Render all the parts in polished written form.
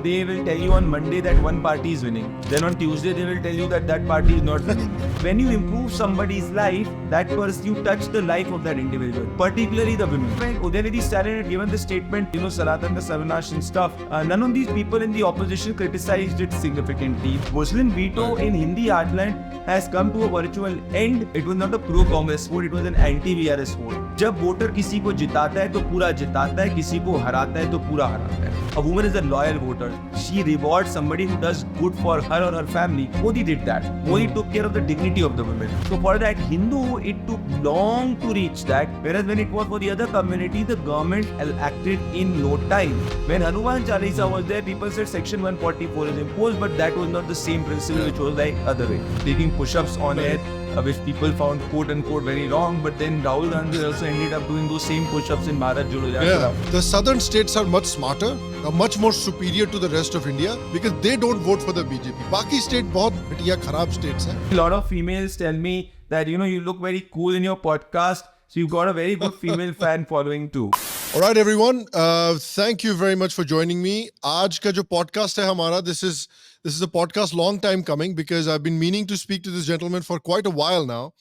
They will tell you on Monday that one party is winning. Then on Tuesday, they will tell you that that party is not winning. When you improve somebody's life, that person, you touch the life of that individual, particularly the women. When Udayanithi Stalin had given the statement, Sanatan the Savanash and stuff, none of these people in the opposition criticized it significantly. Muslim veto in Hindi heartland has come to a virtual end. It was not a pro-Congress vote, it was an anti-VRS vote. जब voter किसी को जिताता है तो पूरा जिताता है, किसी को हराता है तो पूरा हराता है. A woman is a loyal voter. She rewards somebody who does good for her or her family. Modi did that. Modi took care of the dignity of the women. So for that Hindu, it took long to reach that. Whereas when it was for the other community, the government acted in no time. When Hanuman Chalisa was there, people said Section 144 is imposed, but that was not the same principle which was like other way. Taking push-ups on air, which people found quote-unquote very wrong, but then Rahul Gandhi also ended up doing those same push-ups in Bharat Jodo Yatra. Yeah, the southern states are much smarter, much more superior to the rest of India because they don't vote for the BJP. Baki state बहुत घटिया खराब states हैं. A lot of females tell me that you look very cool in your podcast, so you've got a very good female fan following too. All right, everyone. Thank you very much for joining me. आज का जो podcast है हमारा, this is a podcast long time coming because I've been meaning to speak to this gentleman for quite a while now,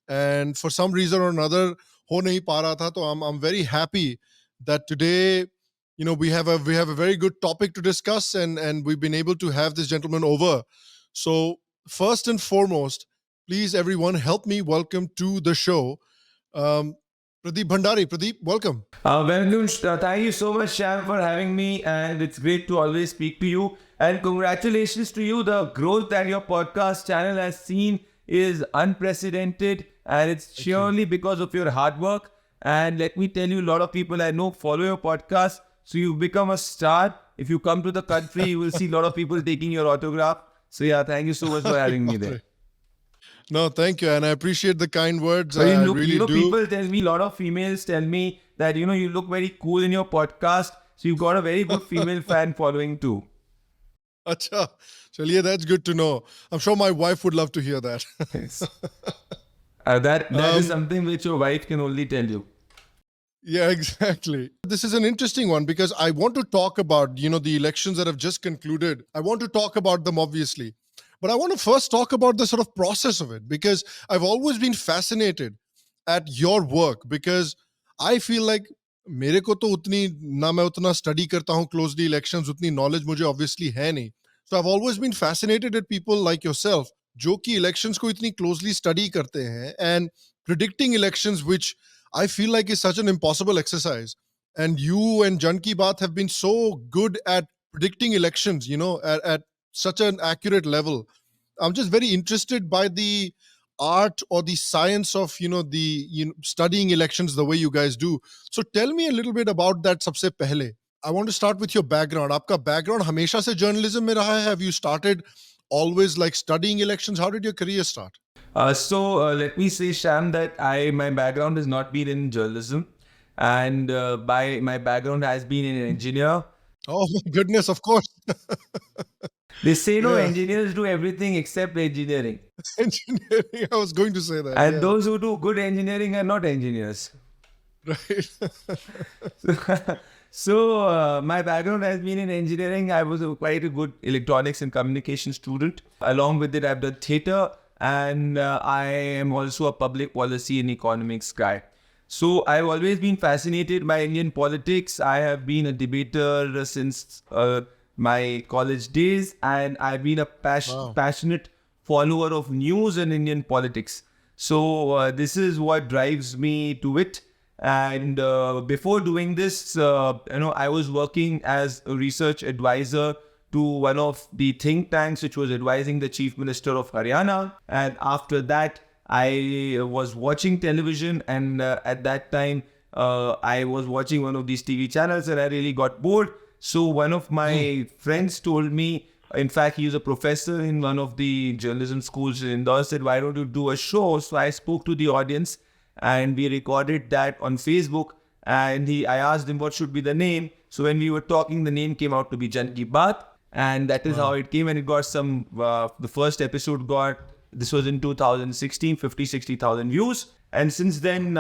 and for some reason or another हो नहीं पा रहा था. तो I'm very happy that today, we have a very good topic to discuss, and we've been able to have this gentleman over. So first and foremost, please everyone help me welcome to the show Pradeep Bhandari. Pradeep, welcome. Welcome. Thank you so much, Sham, for having me, and it's great to always speak to you. And congratulations to you. The growth that your podcast channel has seen is unprecedented, and it's surely because of your hard work. And let me tell you, a lot of people I know follow your podcast, so you've become a star. If you come to the country, you will see a lot of people taking your autograph. So yeah, thank you so much for having me there. No, thank you, and I appreciate the kind words. So I really do. People tell me, a lot of females tell me that you look very cool in your podcast, so you've got a very good female fan following too. Acha, chaliye, that's good to know. I'm sure my wife would love to hear that. Yes. That is something which your wife can only tell you. Yeah, exactly. This is an interesting one because I want to talk about, the elections that have just concluded. I want to talk about them, obviously. But I want to first talk about the sort of process of it because I've always been fascinated at your work because I feel like मेरे को तो उतनी ना मैं उतना study करता हूँ closely elections, उतनी knowledge मुझे obviously है नहीं. So I've always been fascinated at people like yourself जो कि elections को इतनी closely study करते हैं and predicting elections, which I feel like is such an impossible exercise. And you and Jan Ki Baat have been so good at predicting elections, at such an accurate level. I'm just very interested by the art or the science of, studying elections the way you guys do. So tell me a little bit about that सबसे पहले. I want to start with your background. आपका background हमेशा से journalism में रहा है? Have you started always like studying elections? How did your career start? Let me say, Sham, that my background has not been in journalism, and my background has been in engineer. Oh my goodness, of course. They say engineers do everything except engineering. Engineering, I was going to say that. And those who do good engineering are not engineers. Right. So my background has been in engineering. I was quite a good electronics and communication student. Along with it, I've done theatre, and I am also a public policy and economics guy. So I've always been fascinated by Indian politics. I have been a debater since my college days, and I've been a passionate follower of news and Indian politics. So this is what drives me to it. And before doing this, I was working as a research advisor to one of the think tanks which was advising the Chief Minister of Haryana. And after that, I was watching television, and at that time, I was watching one of these TV channels, and I really got bored. So one of my friends told me, in fact, he is a professor in one of the journalism schools in Indore, said, why don't you do a show? So I spoke to the audience, and we recorded that on Facebook, and I asked him what should be the name. So when we were talking, the name came out to be Jan Ki Baat, and that is how it came, and it got the first episode got, this was in 2016, 50,000-60,000 views. And since then,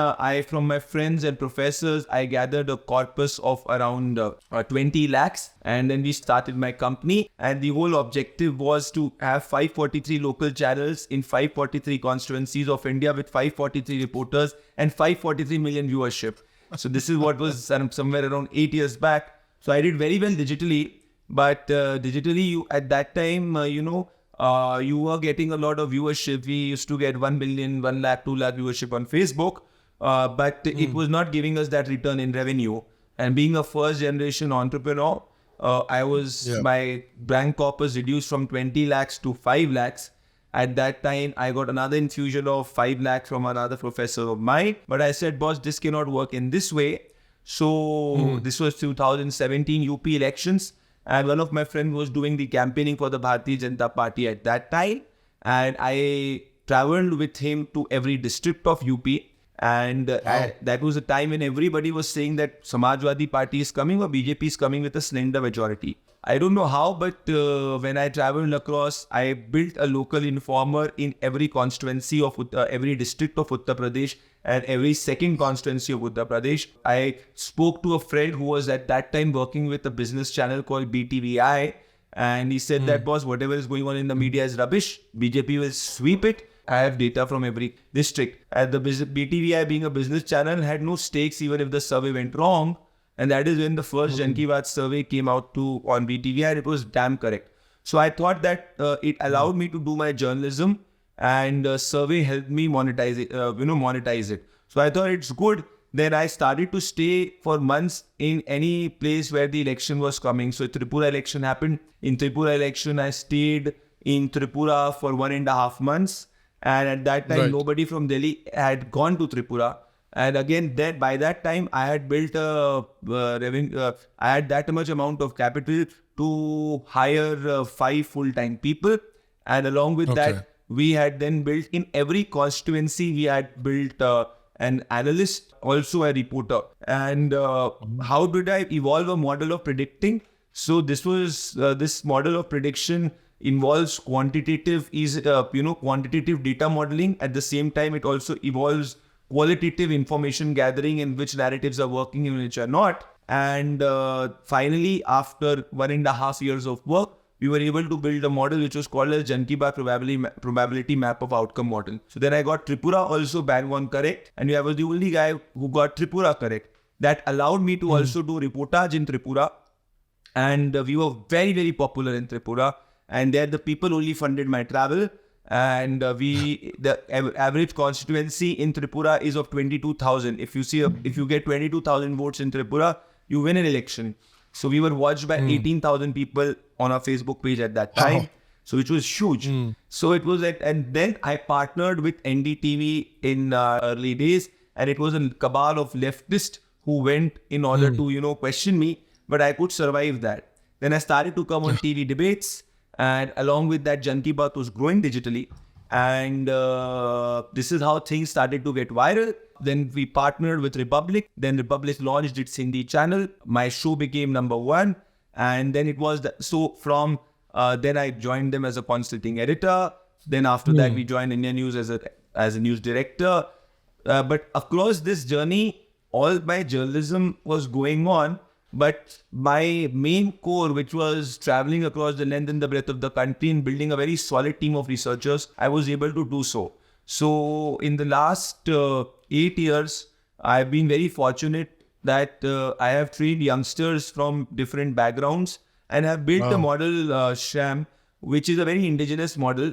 from my friends and professors, I gathered a corpus of around 20 lakhs. And then we started my company. And the whole objective was to have 543 local channels in 543 constituencies of India with 543 reporters and 543 million viewership. So this is what was somewhere around 8 years back. So I did very well digitally. But digitally, at that time, you were getting a lot of viewership. We used to get 1 million, 1 lakh, 2 lakh viewership on Facebook. But it was not giving us that return in revenue. And being a first generation entrepreneur, my bank corpus reduced from 20 lakhs to 5 lakhs. At that time, I got another infusion of 5 lakhs from another professor of mine. But I said, boss, this cannot work in this way. So this was 2017 UP elections. And one of my friends was doing the campaigning for the Bharatiya Janata Party at that time. And I traveled with him to every district of UP. And that was a time when everybody was saying that Samajwadi Party is coming or BJP is coming with a slender majority. I don't know how, but when I traveled across, I built a local informer in every constituency of every district of Uttar Pradesh and every second constituency of Uttar Pradesh. I spoke to a friend who was at that time working with a business channel called BTVI. And he said that, boss, whatever is going on in the media is rubbish. BJP will sweep it. I have data from every district. And the BTVI, being a business channel, had no stakes even if the survey went wrong. And that is when the first Jan Ki Baat survey came out on BTVI, and it was damn correct. So I thought that it allowed me to do my journalism, and survey helped me monetize it. So I thought it's good. Then I started to stay for months in any place where the election was coming. So Tripura election happened. In Tripura election, I stayed in Tripura for 1.5 months. And at that time, nobody from Delhi had gone to Tripura. And again, by that time, I had built I had that much amount of capital to hire 5 full-time people. And along with that, we had then built in every constituency, we had built an analyst, also a reporter. And how did I evolve a model of predicting? So this model of prediction involves quantitative data modeling. At the same time, it also involves qualitative information gathering in which narratives are working and which are not. And finally, after 1.5 years of work, we were able to build a model which was called as Jan Ki Baat probability map of outcome model. So then I got Tripura also bang on correct. And I was the only guy who got Tripura correct. That allowed me to also do reportage in Tripura. And we were very, very popular in Tripura. And there the people only funded my travel. And the average constituency in Tripura is of 22,000. If you get 22,000 votes in Tripura, you win an election. So we were watched by 18,000 people on our Facebook page at that time. So which was huge. So it was and then I partnered with NDTV in early days, and it was a cabal of leftists who went in order to question me, but I could survive that. Then I started to come on TV debates. And along with that, Jan Ki Baat was growing digitally. And this is how things started to get viral. Then we partnered with Republic. Then Republic launched its Hindi channel. My show became #1. And then it was, then I joined them as a consulting editor. Then after that, we joined Indian News as a news director. But across this journey, all my journalism was going on. But my main core, which was traveling across the length and the breadth of the country and building a very solid team of researchers, I was able to do so. So in the last 8 years, I've been very fortunate that I have trained youngsters from different backgrounds and have built a model, Sham, which is a very indigenous model,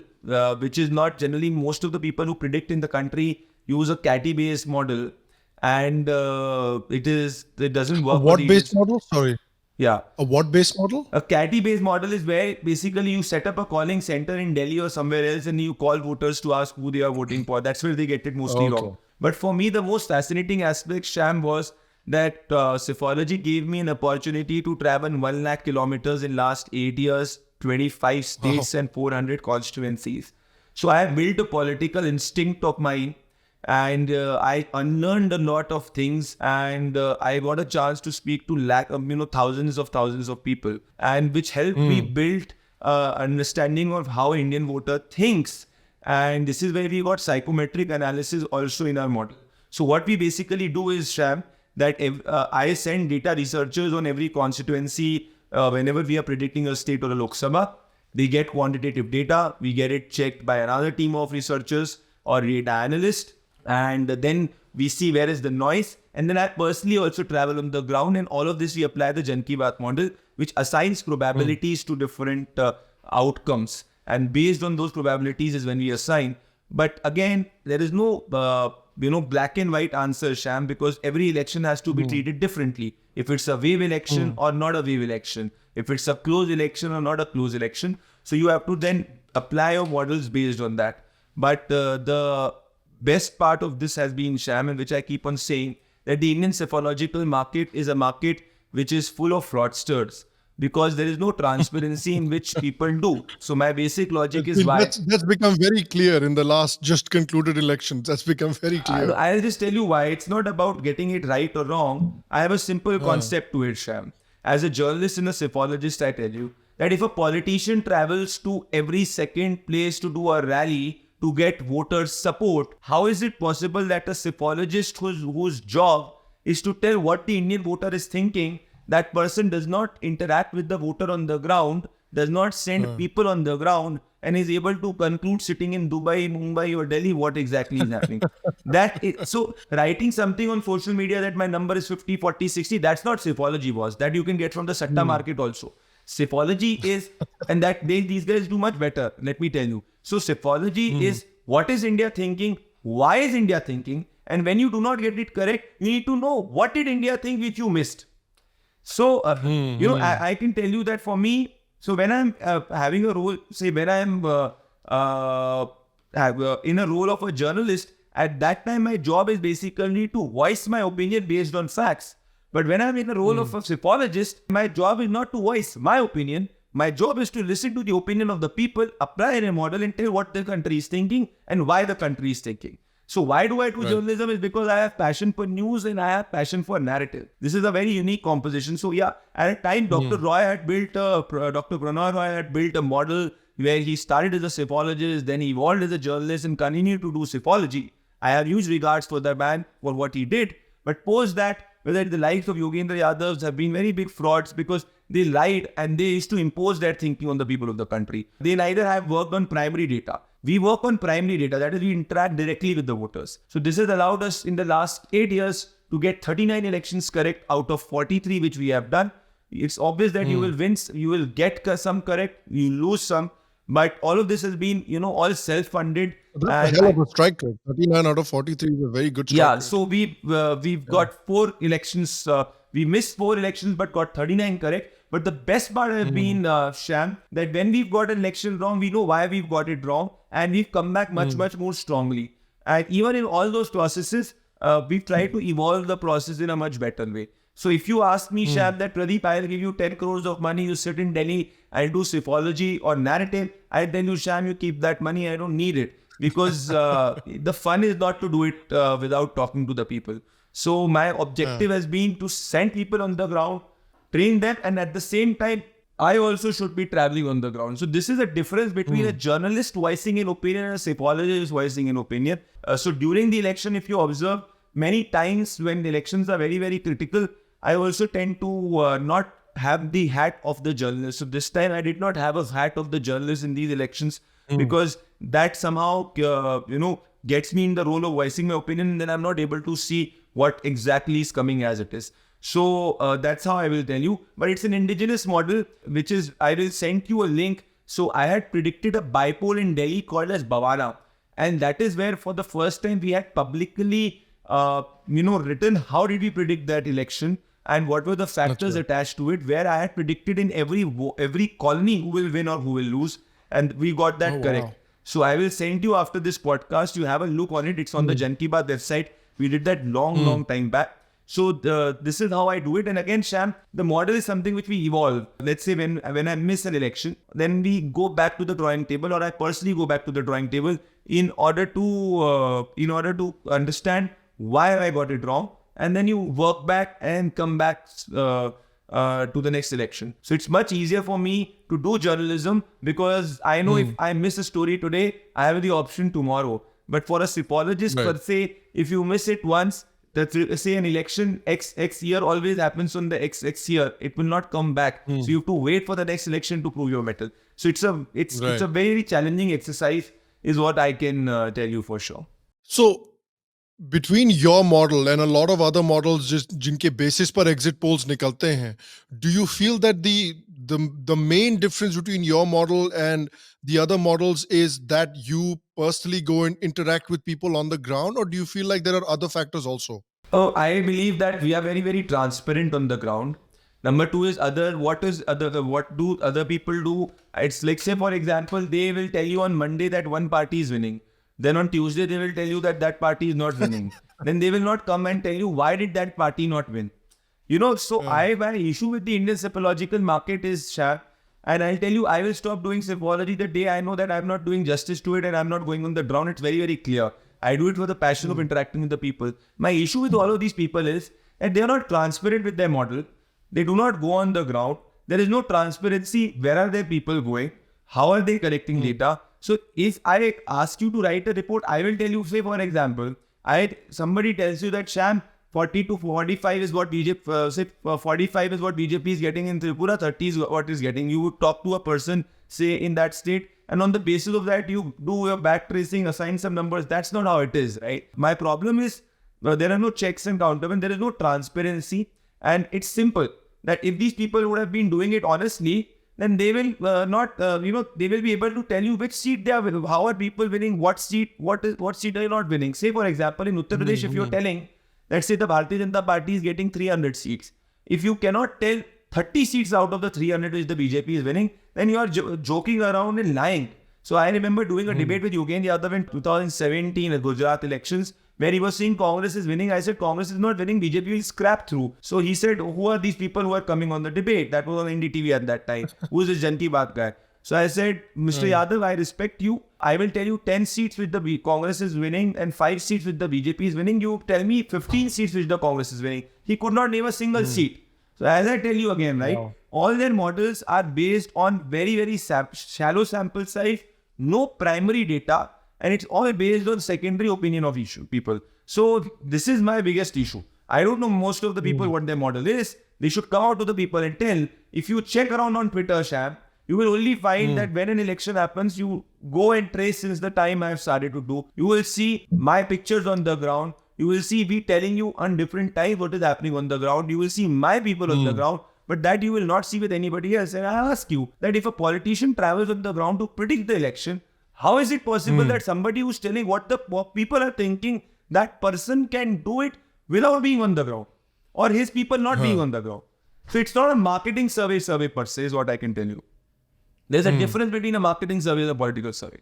which is not generally most of the people who predict in the country use a catty-based model. And it doesn't work. A what-based model? Sorry. Yeah. A what-based model? A catty-based model is where basically you set up a calling center in Delhi or somewhere else and you call voters to ask who they are voting for. That's where they get it mostly wrong. But for me, the most fascinating aspect, Sham, was that psephology gave me an opportunity to travel 1 lakh kilometers in last 8 years, 25 states and 400 constituencies. So I have built a political instinct of mine. And I unlearned a lot of things, and I got a chance to speak to thousands of people, and which helped me build understanding of how Indian voter thinks. And this is where we got psychometric analysis also in our model. So what we basically do is, Sham, that I send data researchers on every constituency whenever we are predicting a state or a Lok Sabha. They get quantitative data. We get it checked by another team of researchers or data analysts. And then we see where is the noise. And then I personally also travel on the ground. And all of this, we apply the Jan Ki Baat model, which assigns probabilities to different outcomes. And based on those probabilities is when we assign. But again, there is no black and white answer, Sham, because every election has to be treated differently. If it's a wave election or not a wave election, if it's a close election or not a close election. So you have to then apply your models based on that. But the best part of this has been, Sham, and which I keep on saying, that the Indian psephological market is a market which is full of fraudsters, because there is no transparency in which people do. So my basic logic is why... That's become very clear in the last just concluded elections. That's become very clear. I'll just tell you why. It's not about getting it right or wrong. I have a simple concept to it, Sham. As a journalist and a psephologist, I tell you that if a politician travels to every second place to do a rally to get voters' support, how is it possible that a psephologist whose job is to tell what the Indian voter is thinking, that person does not interact with the voter on the ground, does not send people on the ground, and is able to conclude sitting in Dubai, Mumbai or Delhi what exactly is happening? So writing something on social media that my number is 50, 40, 60, that's not psephology, boss. That you can get from the Satta market also. Psephology is, and that these guys do much better, let me tell you. So psephology is, what is India thinking? Why is India thinking? And when you do not get it correct, you need to know what did India think which you missed. So, I can tell you that for me, so when I'm having a role, say when I'm in a role of a journalist, at that time my job is basically to voice my opinion based on facts. But when I'm in the role of a psephologist, my job is not to voice my opinion. My job is to listen to the opinion of the people, apply a model and tell what the country is thinking and why the country is thinking. So why do I do journalism? Is because I have passion for news and I have passion for narrative. This is a very unique composition. So yeah, at a time, Dr. Prannoy Roy had built a model where he started as a psephologist, then he evolved as a journalist and continued to do psephology. I have huge regards for the man for what he did. But post that, whether the likes of Yogendra Yadavs have been very big frauds because they lied and they used to impose their thinking on the people of the country. They neither have worked on primary data. We work on primary data, that is we interact directly with the voters. So this has allowed us in the last 8 years to get 39 elections correct out of 43 which we have done. It's obvious that you will win, you will get some correct, you lose some. But all of this has been, all self-funded. That's a hell of a strike rate. 39 out of 43 is a very good strike rate. So we've got 4 elections. We missed 4 elections but got 39 correct. But the best part has been, Sham, that when we've got an election wrong, we know why we've got it wrong. And we've come back much more strongly. And even in all those processes, we've tried to evolve the process in a much better way. So if you ask me, Sham, that Pradeep, I'll give you 10 crores of money, you sit in Delhi, I'll do psephology or narrative. I tell you, Sham, you keep that money, I don't need it. Because the fun is not to do it without talking to the people. So my objective has been to send people on the ground, train them, and at the same time, I also should be traveling on the ground. So this is a difference between a journalist voicing an opinion and a psephologist voicing an opinion. So during the election, if you observe, many times when the elections are very, very critical, I also tend to not have the hat of the journalist. So this time I did not have a hat of the journalist in these elections because that somehow, gets me in the role of voicing my opinion, and then I'm not able to see what exactly is coming as it is. So that's how I will tell you. But it's an indigenous model, which is, I will send you a link. So I had predicted a bipole in Delhi called as Bhavana. And that is where for the first time we had publicly, written how did we predict that election and what were the factors attached to it, where I had predicted in every colony who will win or who will lose. And we got that correct. Wow. So I will send you after this podcast. You have a look on it. It's on the Jan Ki Baat website. We did that long time back. So this is how I do it. And again, Sham, the model is something which we evolve. Let's say when I miss an election, then we go back to the drawing table, or I personally go back to the drawing table in order to understand why I got it wrong. And then you work back and come back to the next election. So it's much easier for me to do journalism because I know if I miss a story today, I have the option tomorrow. But for a psephologist per se, if you miss it once, say an election X year always happens on the X year. It will not come back. So you have to wait for the next election to prove your mettle. So it's a very challenging exercise, is what I can tell you for sure. So between your model and a lot of other models जिनके basis पर exit polls निकलते हैं, do you feel that the main difference between your model and the other models is that you personally go and interact with people on the ground, or do you feel like there are other factors also? Oh, I believe that we are very, very transparent on the ground. Number two is what do other people do? It's like, say, for example, they will tell you on Monday that one party is winning. Then on Tuesday, they will tell you that that party is not winning. Then they will not come and tell you why did that party not win. So my issue with the Indian psychological market is, Sham, and I'll tell you, I will stop doing psychology the day I know that I'm not doing justice to it and I'm not going on the ground. It's very, very clear. I do it for the passion of interacting with the people. My issue with all of these people is that they are not transparent with their model. They do not go on the ground. There is no transparency. Where are their people going? How are they collecting data? So if I ask you to write a report, I will tell you, say for example, somebody tells you that Sham, 40 to 45 is what BJP, 45 is what BJP is getting in Tripura, 30 is what is getting. You would talk to a person, say in that state, and on the basis of that, you do your back tracing, assign some numbers. That's not how it is, right? My problem is there are no checks and countermeasures. There is no transparency. And it's simple that if these people would have been doing it honestly, then they will they will be able to tell you which seat they are winning, how are people winning, what seat are you not winning. Say, for example, in Uttar Pradesh, if you're telling, let's say the Bharatiya Janata Party is getting 300 seats. If you cannot tell 30 seats out of the 300 which the BJP is winning, then you are joking around and lying. So I remember doing a debate with Yogendra Yadav in 2017 at Gujarat elections, where he was saying Congress is winning. I said, Congress is not winning, BJP will scrap through. So he said, who are these people who are coming on the debate? That was on NDTV at that time. Who is this Jan Ki Baat guy? So I said, Mr. Yadav, I respect you. I will tell you 10 seats which the Congress is winning and 5 seats which the BJP is winning. You tell me 15 seats which the Congress is winning. He could not name a single seat. So as I tell you again, right, all their models are based on very, very shallow sample size, no primary data, and it's all based on secondary opinion of people. So this is my biggest issue. I don't know most of the people what their model is. They should come out to the people and tell. If you check around on Twitter, Sham, you will only find that when an election happens, you go and trace since the time I've started to do. You will see my pictures on the ground. You will see me telling you on different times what is happening on the ground. You will see my people on the ground, but that you will not see with anybody else. And I ask you that if a politician travels on the ground to predict the election, how is it possible that somebody who's telling what the people are thinking, that person can do it without being on the ground, or his people not being on the ground? So it's not a marketing survey per se is what I can tell you. There's a difference between a marketing survey and a political survey.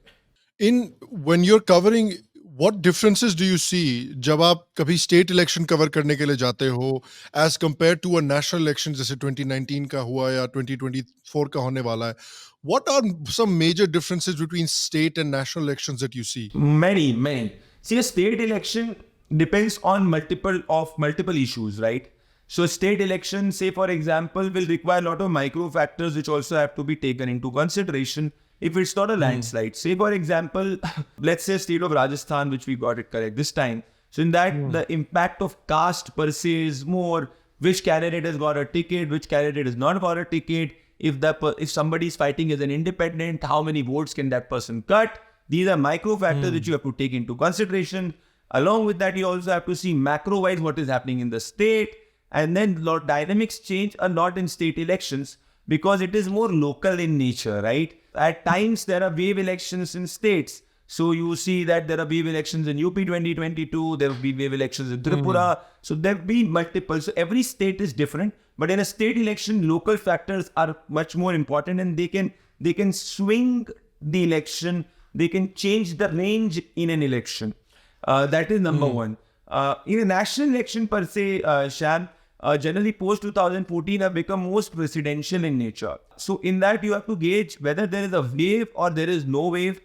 When you're covering, what differences do you see जब आप कभी state election cover करने के लिए जाते हो as compared to a national election जैसे 2019 का हुआ या 2024 का होने वाला है? What are some major differences between state and national elections that you see? Many. See, a state election depends on multiple issues, right? So a state election, say for example, will require a lot of micro factors which also have to be taken into consideration. If it's not a landslide, say for example, let's say state of Rajasthan, which we got it correct this time. So in that, the impact of caste per se is more, which candidate has got a ticket, which candidate has not got a ticket. If somebody is fighting as an independent, how many votes can that person cut? These are micro factors which you have to take into consideration. Along with that, you also have to see macro-wise what is happening in the state. And then dynamics change a lot in state elections because it is more local in nature, right? At times, there are wave elections in states. So you see that there are wave elections in UP 2022, there will be wave elections in Tripura. So there will be multiple. So every state is different. But in a state election, local factors are much more important and they can swing the election. They can change the range in an election. That is number one. In a national election per se, Sham, generally post 2014 have become most presidential in nature. So in that you have to gauge whether there is a wave or there is no wave.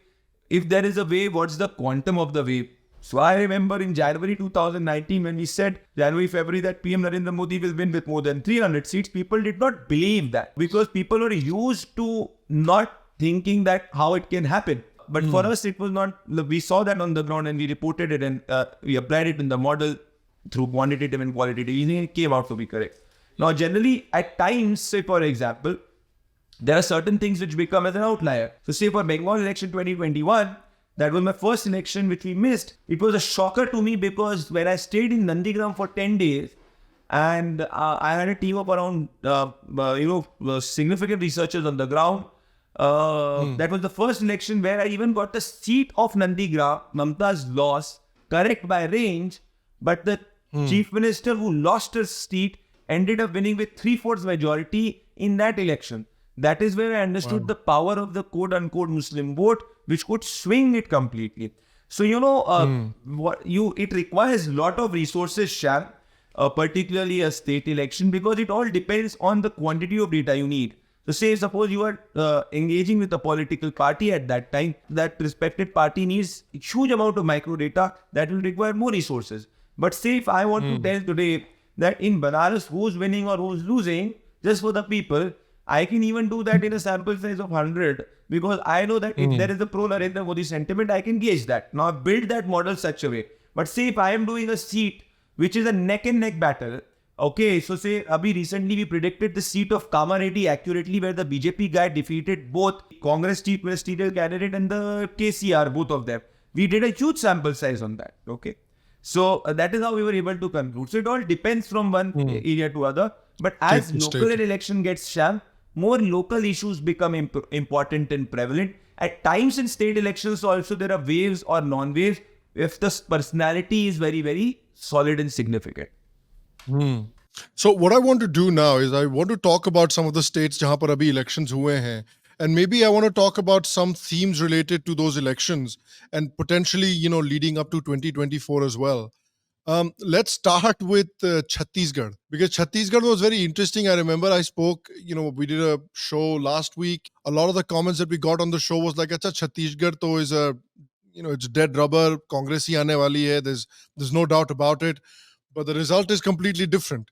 If there is a wave, what's the quantum of the wave? So I remember in January 2019 when we said January, February that PM Narendra Modi will win with more than 300 seats, people did not believe that because people were used to not thinking that how it can happen. But for us, it was not, we saw that on the ground and we reported it and we applied it in the model through quantitative and qualitative. It came out to be correct. Now, generally, at times, say for example, there are certain things which become as an outlier. So say for Bengal election 2021, that was my first election which we missed. It was a shocker to me because when I stayed in Nandigram for 10 days and I had a team of around, significant researchers on the ground. That was the first election where I even got the seat of Nandigram, Mamta's loss, correct by range. But the chief minister who lost his seat ended up winning with 3/4 majority in that election. That is where I understood the power of the quote-unquote Muslim vote, which could swing it completely. So, it requires a lot of resources, Sham, particularly a state election, because it all depends on the quantity of data you need. So, say, suppose you are engaging with a political party at that time, that respected party needs a huge amount of micro data that will require more resources. But say, if I want to tell today that in Banaras, who's winning or who's losing, just for the people, I can even do that in a sample size of 100 because I know that if there is a pro-Narendra Modi sentiment, I can gauge that. Now, build that model such a way. But say if I am doing a seat which is a neck-and-neck battle, okay, so say recently we predicted the seat of Kamareddy accurately where the BJP guy defeated both Congress chief ministerial candidate and the KCR, both of them. We did a huge sample size on that, okay. So that is how we were able to conclude. So it all depends from one area to other. But as local election gets Sham, more local issues become important and prevalent. At times in state elections also there are waves or non-waves if the personality is very, very solid and significant. So what I want to do now is I want to talk about some of the states jahan par abhi elections hue hain. And maybe I want to talk about some themes related to those elections and potentially, leading up to 2024 as well. Let's start with Chhattisgarh, because Chhattisgarh was very interesting. I remember I spoke, we did a show last week. A lot of the comments that we got on the show was like, Acha, Chhattisgarh to is it's dead rubber, Congress hi aane wali hai. There's no doubt about it. But the result is completely different.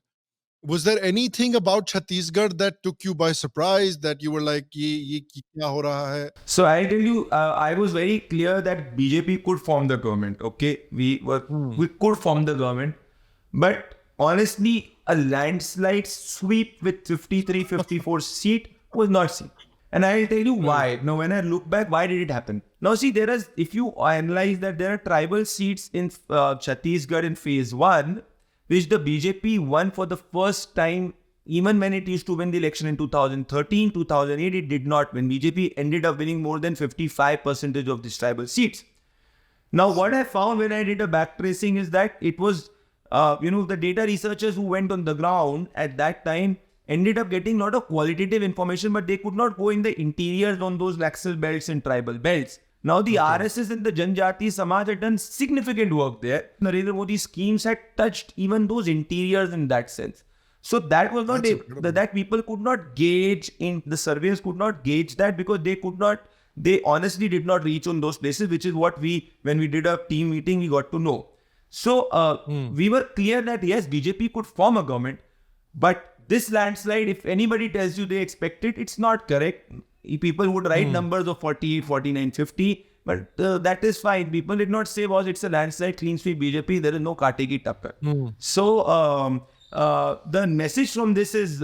Was there anything about Chhattisgarh that took you by surprise, that you were like, ye kya ho raha hai? So I tell you, I was very clear that BJP could form the government. Okay, we could form the government, but honestly, a landslide sweep with 53, 54 seat was not seen. And I'll tell you why. Now, when I look back, why did it happen? Now, see, if you analyze that there are tribal seats in Chhattisgarh in phase 1, which the BJP won for the first time, even when it used to win the election in 2013, 2008, it did not win. BJP ended up winning more than 55% of these tribal seats. Now, what I found when I did a backtracing is that it was, the data researchers who went on the ground at that time ended up getting a lot of qualitative information, but they could not go in the interiors on those laxal belts and tribal belts. Now, the RSS and the Janjati Samaj had done significant work there. Narendra Modi's schemes had touched even those interiors in that sense. So that was not that people could not gauge the surveys could not gauge that because they honestly did not reach on those places, which is what when we did a team meeting, we got to know. So we were clear that yes, BJP could form a government, but this landslide, if anybody tells you they expect it, it's not correct. People would write numbers of 48, 49, 50, but that is fine. People did not say, it's a landslide, clean sweep BJP, there is no kaate ki takkar. So the message from this is,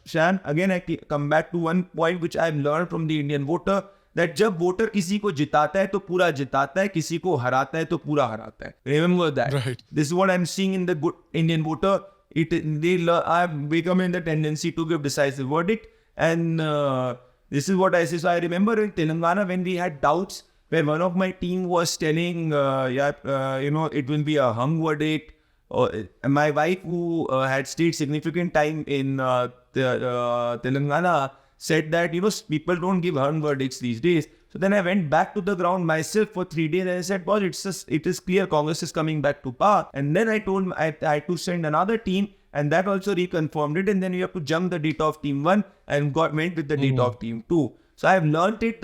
Sham, again I come back to one point which I've learned from the Indian voter, that जब voter किसी को जिताता है तो पूरा जिताता है, किसी को हराता है तो पूरा हराता है. Remember that. Right. This is what I'm seeing in the good Indian voter. I've become in the tendency to give decisive verdict, and this is what I say. So I remember in Telangana when we had doubts, where one of my team was telling, it will be a hung verdict. My wife, who had stayed significant time in Telangana, said that, people don't give hung verdicts these days. So then I went back to the ground myself for 3 days and I said, it is clear Congress is coming back to power. And then I told I had to send another team, and that also reconfirmed it. And then we have to jump the data of team 1 and went with the data of team 2. So I have learned it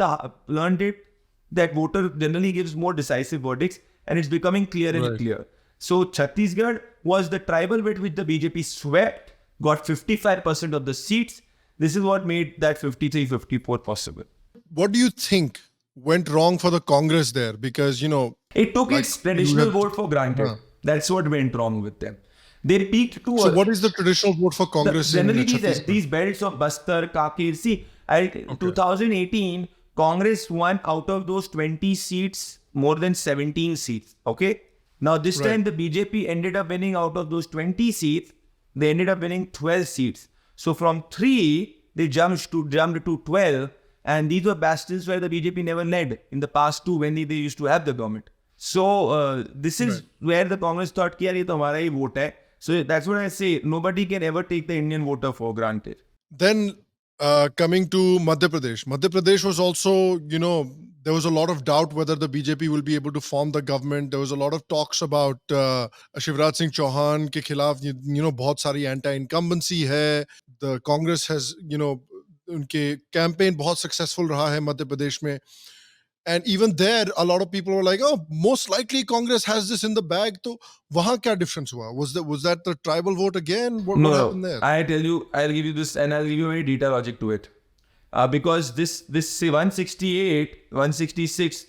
that voter generally gives more decisive verdicts. and it's becoming clear and Right. clear. So Chhattisgarh was the tribal belt which the BJP swept, got 55% of the seats. This is what made that 53-54 possible. What do you think went wrong for the Congress there? Because, It took like its you traditional have. vote for granted. Uh-huh. That's what went wrong with them. They peaked to So, what is the traditional vote for Congress in generally Chhattisgarh? these belts of Bastar, Kakir. See, 2018, Congress won out of those 20 seats more than 17 seats. Okay. Now this Right. time the BJP ended up winning out of those 20 seats. They ended up winning 12 seats. So from 3, they jumped to 12. And these were bastions where the BJP never led in the past 2 when they used to have the government. So this is where the Congress thought, "Ki yaar, ye to hamara hi vote hai." So that's what I say. Nobody can ever take the Indian voter for granted. Then coming to Madhya Pradesh. Madhya Pradesh was also, there was a lot of doubt whether the BJP will be able to form the government. There was a lot of talks about Shivraj Singh Chauhan ke khilaf, bahut sari anti-incumbency hai. The Congress has, उनके campaign बहुत successful रहा है मध्य प्रदेश में. And even there, a lot of people were like, "Oh, most likely Congress has this in the bag." So, वहाँ क्या difference हुआ? Was that the tribal vote again? What No, happened there? I tell you, I'll give you this, and I'll give you a very data logic to it. Because this say 168, 166,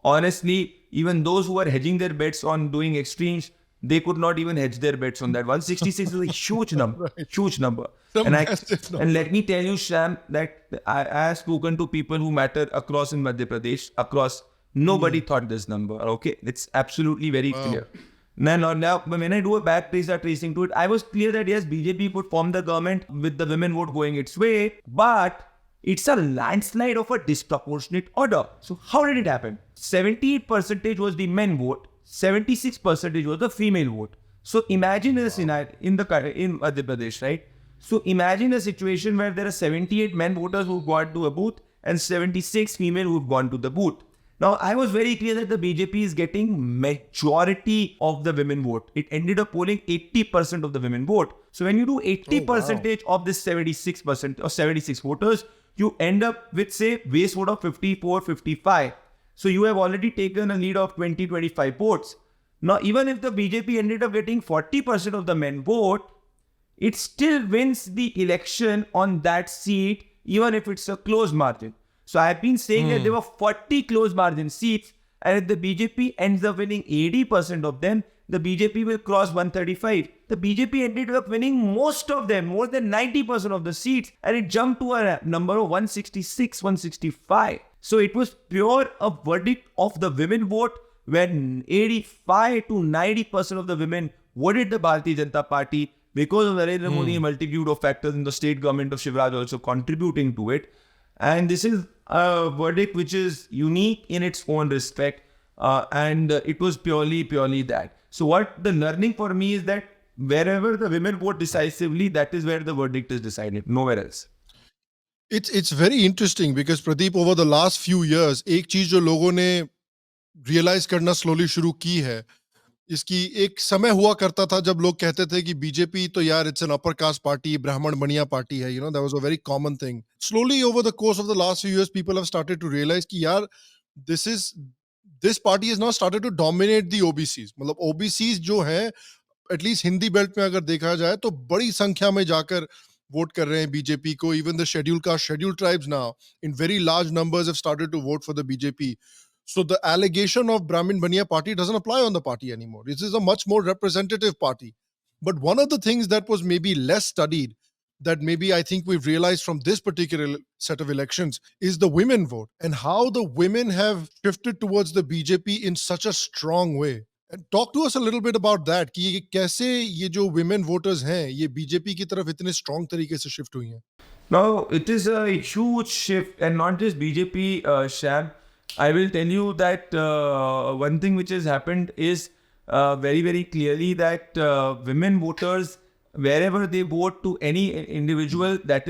honestly, even those who are hedging their bets on doing extremes, they could not even hedge their bets on that. 166 is a huge number, huge number. Some And massive number. and let me tell you, Sham, that I have spoken to people who matter across in Madhya Pradesh, across. Nobody thought this number. Okay, it's absolutely very clear. Now, when I do a back tracing to it, I was clear that yes, BJP could form the government with the women vote going its way, but it's a landslide of a disproportionate order. So how did it happen? 78% was the men vote, 76% was the female vote. So imagine a scenario in Madhya Pradesh, right? So imagine a situation where there are 78 men voters who've gone to a booth and 76 female who've gone to the booth. Now, I was very clear that the BJP is getting majority of the women vote. It ended up polling 80% of the women vote. So when you do 80% of this 76% or 76 voters, you end up with, say, base vote of 54, 55. So you have already taken a lead of 20, 25 votes. Now, even if the BJP ended up getting 40% of the men vote, it still wins the election on that seat, even if it's a close margin. So I've been saying that there were 40 close margin seats, and if the BJP ends up winning 80% of them, the BJP will cross 135. The BJP ended up winning most of them, more than 90% of the seats, and it jumped to a number of 166, 165. So it was pure a verdict of the women vote, when 85 to 90% of the women voted the Bharatiya Janata Party because of Narendra Modi, multitude of factors in the state government of Shivraj also contributing to it. And this is a verdict which is unique in its own respect. And it was purely that. So what the learning for me is that wherever the women vote decisively, that is where the verdict is decided, nowhere else. It's very interesting because Pradeep, over the last few years, एक चीज जो लोगों ने realize करना slowly शुरू की है, इसकी एक समय हुआ करता था जब लोग कहते थे कि बीजेपी तो यार it's an upper caste party, ब्राह्मण बनिया party है, that was a very common thing. Slowly over the course of the last few years, people have started to realize कि यार this party has now started to dominate the OBCs. मतलब OBCs जो है, at least Hindi belt में अगर देखा जाए तो बड़ी संख्या में जाकर वोट कर रहे हैं बीजेपी को. Even the scheduled tribes now in very large numbers have started to vote for the BJP. So the allegation of Brahmin Baniya party doesn't apply on the party anymore. This is a much more representative party. But one of the things that was maybe less studied, that maybe I think we've realized from this particular set of elections, is the women vote and how the women have shifted towards the BJP in such a strong way. And talk to us a little bit about that, कि ये कैसे ये जो women voters हैं, ये BJP की तरफ इतने strong तरीके से shift हुई हैं. Now, it is a huge shift, and not just BJP, Sham. I will tell you that one thing which has happened is very, very clearly that women voters, wherever they vote to any individual, that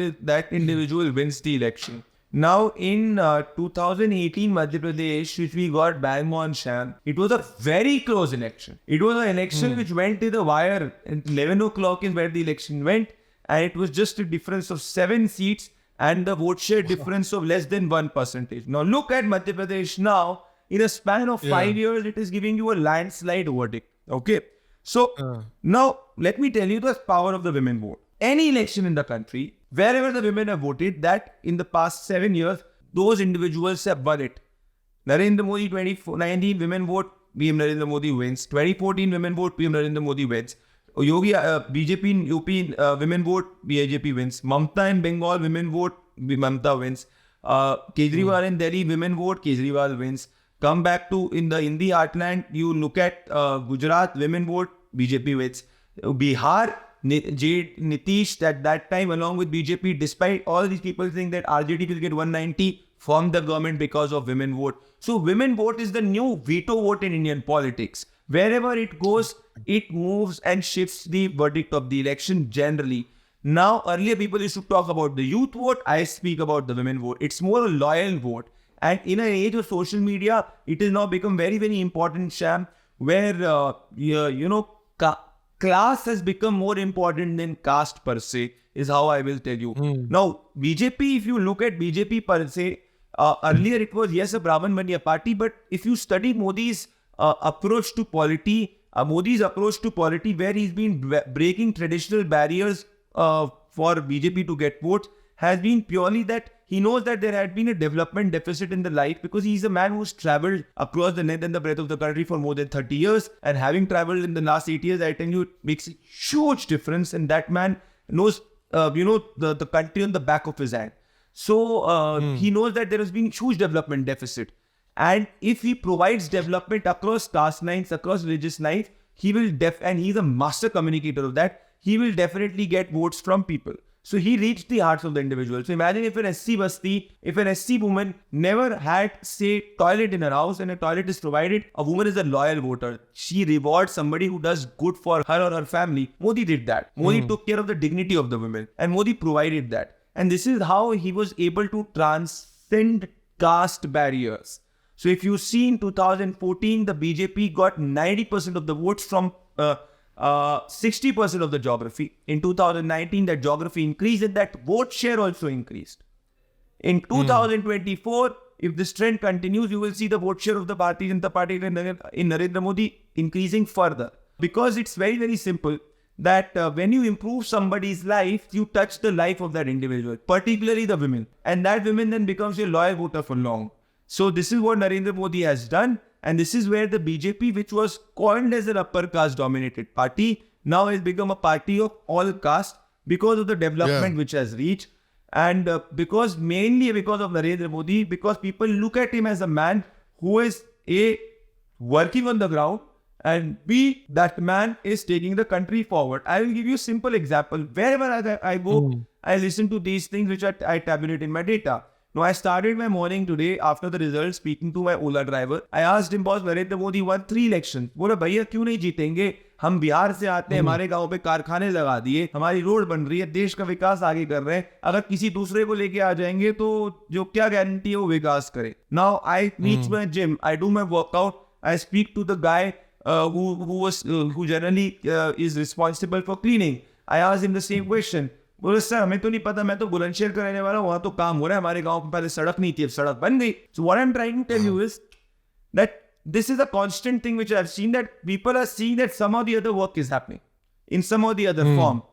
individual wins the election. Now, in 2018 Madhya Pradesh, which we got bang on, Sham, it was a very close election. It was an election which went to the wire. At 11 o'clock is where the election went, and it was just a difference of 7 seats and the vote share difference of less than 1%. Now look at Madhya Pradesh now, in a span of 5 years, it is giving you a landslide verdict. Okay. So now let me tell you the power of the women vote. Any election in the country, wherever the women have voted, that in the past 7 years, those individuals have won it. Narendra Modi 2019 women vote, PM Narendra Modi wins. 2014 women vote, PM Narendra Modi wins. Yogi BJP in UP women vote, BJP wins. Mamta in Bengal women vote, Mamta wins. Kejriwal in Delhi women vote, Kejriwal wins. Come back to in the Hindi heartland, you look at Gujarat women vote, BJP wins. Bihar, Nitish at that time along with BJP, despite all these people saying that RJD will get 190, formed the government because of women vote. So women vote is the new veto vote in Indian politics. Wherever it goes, it moves and shifts the verdict of the election generally. Now, earlier people used to talk about the youth vote. I speak about the women vote. It's more a loyal vote. And in an age of social media, it has now become very, very important, Sham, where, class has become more important than caste per se, is how I will tell you. Now, BJP, if you look at BJP per se, earlier it was, yes, a Brahman Mania party, but if you study Modi's approach to polity, where he's been breaking traditional barriers for BJP to get votes, has been purely that he knows that there had been a development deficit in the life, because he's a man who's traveled across the length and the breadth of the country for more than 30 years. And having traveled in the last 8 years, I tell you, it makes a huge difference. And that man knows, the country on the back of his hand. So he knows that there has been huge development deficit. And if he provides development across caste lines, across religious lines, he will and he's a master communicator of that, he will definitely get votes from people. So he reached the hearts of the individual. So imagine if an SC Basti, if an SC woman never had, say, toilet in her house and a toilet is provided, a woman is a loyal voter. She rewards somebody who does good for her or her family. Modi did that. Modi took care of the dignity of the women, and Modi provided that. And this is how he was able to transcend caste barriers. So if you see in 2014, the BJP got 90% of the votes from 60% of the geography. In 2019, that geography increased and that vote share also increased. In 2024, if this trend continues, you will see the vote share of the Bharatiya Janata Party in Narendra Modi increasing further. Because it's very, very simple that when you improve somebody's life, you touch the life of that individual, particularly the women. And that woman then becomes your loyal voter for long. So this is what Narendra Modi has done. And this is where the BJP, which was coined as an upper caste dominated party, now has become a party of all caste because of the development which has reached. And mainly because of Narendra Modi, because people look at him as a man who is A, working on the ground, and B, that man is taking the country forward. I will give you a simple example. Wherever I go, I listen to these things which I tabulate in my data. Now, I started my morning today after the results speaking to my Ola driver. I asked him, boss, Narendra Modi won 3 elections. बोला भैया क्यों नहीं जीतेंगे? हम बिहार से आते हैं, हमारे गांव पे कारखाने लगा दिए, हमारी रोड बन रही है, देश का विकास आगे कर रहे हैं. अगर किसी दूसरे को लेके आ जाएंगे तो जो क्या गारंटी है वो विकास करे. Now I reach my gym, I do my workout, I speak to the guy who generally is responsible for cleaning. I asked him the same question. बोले सर हमें तो नहीं पता, मैं तो बुलंदशहर का रहने वाला हूँ, वहाँ तो काम हो रहा है, हमारे गांव में पहले सड़क नहीं थी, अब सड़क बन गई. So what I'm trying to tell you is that this is a constant thing which I've seen, that people are seeing that somehow the other work is happening in some or the other form,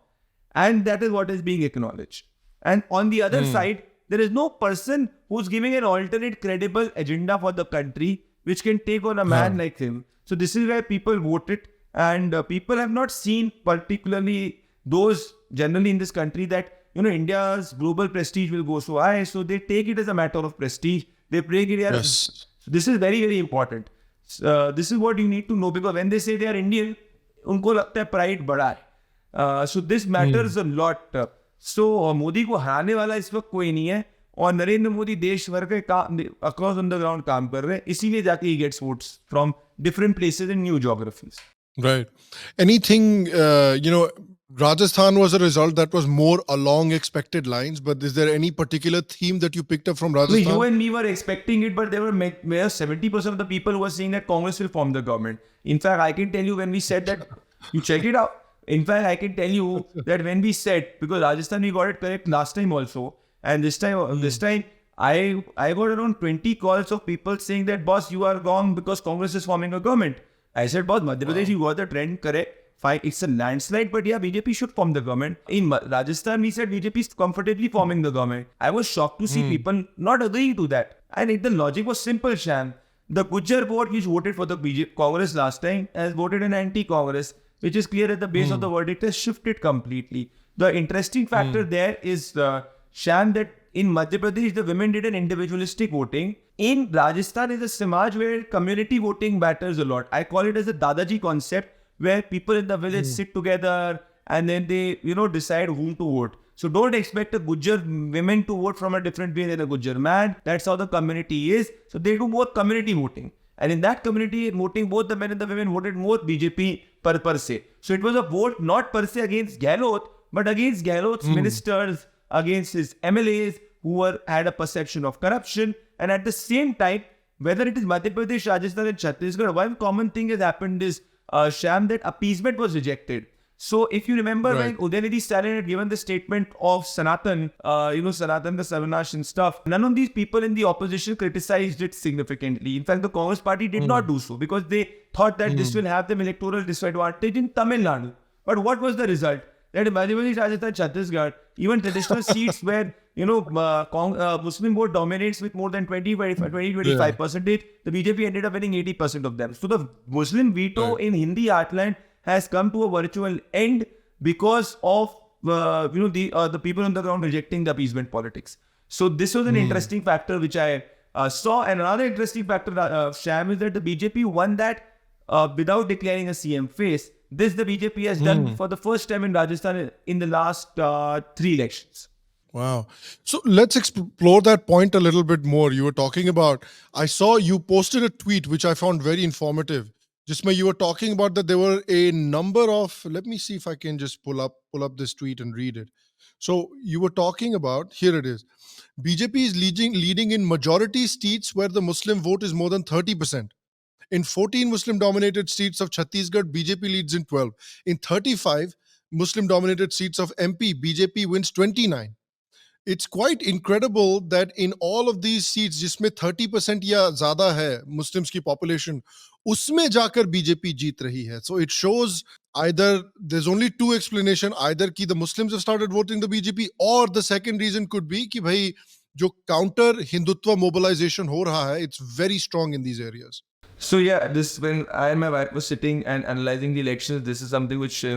and that is what is being acknowledged. And on the other side, there is no person who's giving an alternate credible agenda for the country which can take on a man like him. So this is where people voted, and people have not seen, particularly those generally in this country, that India's global prestige will go so high, so they take it as a matter of prestige. They break it as so this is very, very important. This is what you need to know, because when they say they are Indian, उनको लगता है pride बड़ा है. So this matters a lot. So Modi को हराने वाला इस वक्त कोई नहीं है, और नरेंद्र मोदी देश भर के across on the ground काम कर रहे हैं, इसीलिए जाके he gets votes from different places in new geographies. Right. Anything, Rajasthan was a result that was more along expected lines, but is there any particular theme that you picked up from Rajasthan? So you and me were expecting it, but there were 70% of the people who were saying that Congress will form the government. In fact, I can tell you when we said that, you check it out. In fact, I can tell you that when we said, because Rajasthan we got it correct last time also, and this time I got around 20 calls of people saying that, boss, you are wrong because Congress is forming a government. I said, boss, Madhya Pradesh, you got the trend correct. Fine, it's a landslide, but yeah, BJP should form the government. In Rajasthan, we said BJP is comfortably forming the government. I was shocked to see people not agreeing to that. And the logic was simple, Sham. The Gujjar vote which voted for the BJP Congress last time has voted an anti-Congress, which is clear at the base of the verdict has shifted completely. The interesting factor there is, Sham, that in Madhya Pradesh, the women did an individualistic voting. In Rajasthan is a Samaj where community voting matters a lot. I call it as a Dadaji concept, where people in the village sit together and then they, decide whom to vote. So don't expect a Gujjar women to vote from a different way than a Gujjar man. That's how the community is. So they do more community voting. And in that community voting, both the men and the women voted more BJP per se. So it was a vote not per se against Gehlot, but against Gehlot's ministers, against his MLAs who had a perception of corruption. And at the same time, whether it is Madhya Pradesh, Rajasthan and Chhattisgarh, one common thing has happened is, Sham, that appeasement was rejected. So if you remember when Udayanidhi Stalin had given the statement of Sanatan, Sanatan, the Sarvanash and stuff, none of these people in the opposition criticized it significantly. In fact, the Congress party did not do so because they thought that this will have them electoral disadvantage in Tamil Nadu. But what was the result? That in Madhya Pradesh, Rajasthan, Chhattisgarh, even traditional seats where, Muslim vote dominates with more than 25%, the BJP ended up winning 80% of them. So the Muslim veto in Hindi heartland has come to a virtual end because of the people on the ground rejecting the appeasement politics. So this was an interesting factor which I saw. And another interesting factor, Sham, is that the BJP won that without declaring a CM face. This the BJP has done for the first time in Rajasthan in the last 3 elections. Wow. So let's explore that point a little bit more. You were talking about, I saw you posted a tweet which I found very informative. Jisme you were talking about that there were a number of, let me see if I can just pull up this tweet and read it. So you were talking about, here it is. BJP is leading in majority seats where the Muslim vote is more than 30%. In 14 Muslim-dominated seats of Chhattisgarh, BJP leads in 12. In 35 Muslim-dominated seats of MP, BJP wins 29. It's quite incredible that in all of these seats, जिसमें 30% या ज़्यादा है Muslims की population, उसमें जाकर BJP जीत रही है. So it shows either there's only 2 explanations, either कि the Muslims have started voting the BJP, or the second reason could be कि भाई जो counter Hindutva mobilization हो रहा है, it's very strong in these areas. So yeah, this when I and my wife was sitting and analyzing the elections, this is something which she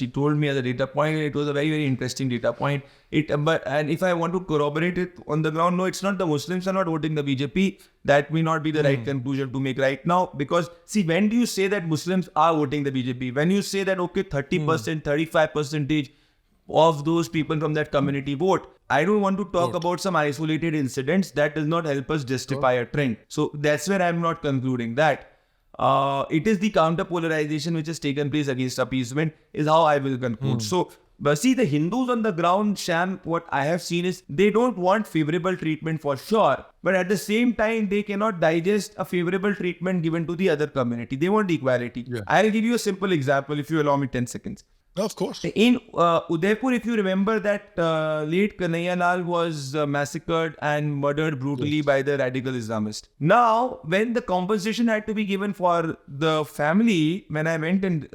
told me as a data point. It was a very, very interesting data point. And if I want to corroborate it on the ground, no, it's not the Muslims are not voting the BJP. That may not be the right conclusion to make right now. Because see, when do you say that Muslims are voting the BJP? When you say that 30%, 35% of those people from that community vote. I don't want to talk about some isolated incidents. That does not help us justify a trend. So that's where I'm not concluding that. It is the counter-polarization which has taken place against appeasement is how I will conclude. So, but see, the Hindus on the ground, Sham, what I have seen is they don't want favorable treatment for sure. But at the same time, they cannot digest a favorable treatment given to the other community. They want equality. Yeah. I'll give you a simple example if you allow me 10 seconds. Of course. In Udaipur, if you remember that late Kanhaiya Lal was massacred and murdered brutally by the radical Islamist. Now, when the compensation had to be given for the family, when I went and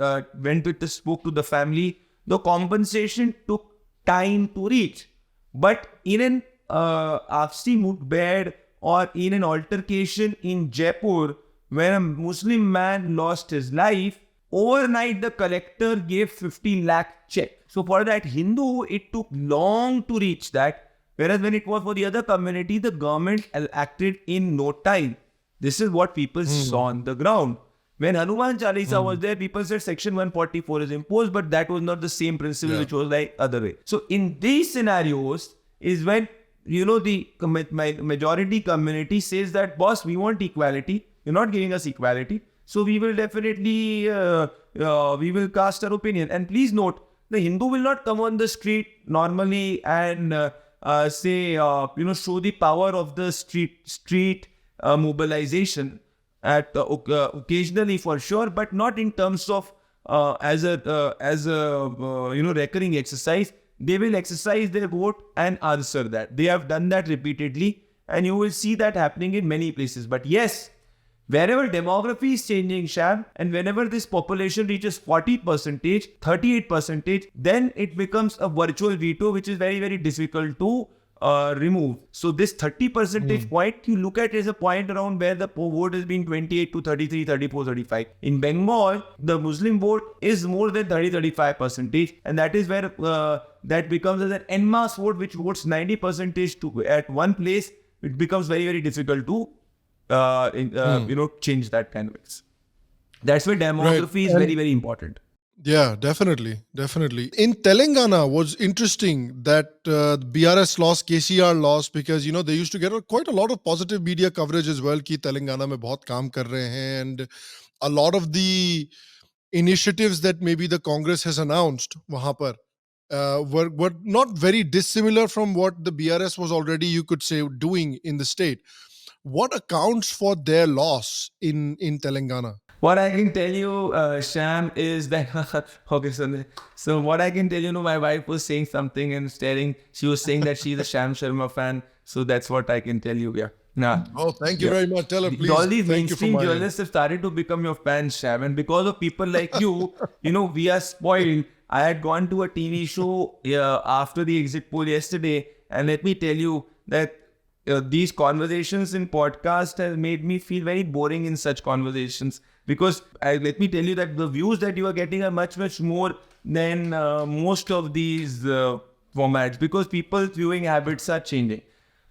spoke to the family, the compensation took time to reach. But in an Afsi Mutbed or in an altercation in Jaipur, when a Muslim man lost his life, overnight, the collector gave 15 lakh check. So for that Hindu, it took long to reach that. Whereas when it was for the other community, the government acted in no time. This is what people saw on the ground. When Hanuman Chalisa was there, people said Section 144 is imposed, but that was not the same principle which was like other way. So in these scenarios is when, the majority community says that, boss, we want equality. You're not giving us equality. So we will definitely, we will cast our opinion. And please note, the Hindu will not come on the street normally and say, show the power of the street mobilization at occasionally for sure, but not in terms of as a recurring exercise. they will exercise their vote and answer that. They have done that repeatedly, and you will see that happening in many places. But yes, wherever demography is changing, Sham, and whenever this population reaches 40%, 38%, then it becomes a virtual veto, which is very, very difficult to remove. So this 30% point, you look at it as a point around where the vote has been 28 to 33, 34, 35. In Bengal, the Muslim vote is more than 35%, and that is where that becomes as an en masse vote, which votes 90% to at one place. It becomes very, very difficult to change that kind of mix. That's where demography is very, very important. Yeah, definitely. In Telangana, was interesting that BRS lost, KCR lost, because they used to get quite a lot of positive media coverage as well. Ki Telangana mein bahut kaam kar rahe hain, and a lot of the initiatives that maybe the Congress has announced wahan par were not very dissimilar from what the BRS was already, you could say, doing in the state. What accounts for their loss in Telangana? What I can tell you, Sham, is that okay. So what I can tell you, my wife was saying something and staring. She was saying that she's a Sham Sharma fan. So that's what I can tell you. Yeah. Nah. Oh, thank you very much. Tell her, please. All these mainstream journalists have started to become your fans, Sham, and because of people like you, we are spoiled. I had gone to a TV show after the exit poll yesterday, and let me tell you that these conversations in podcast has made me feel very boring in such conversations, because let me tell you that the views that you are getting are much, much more than most of these formats, because people's viewing habits are changing.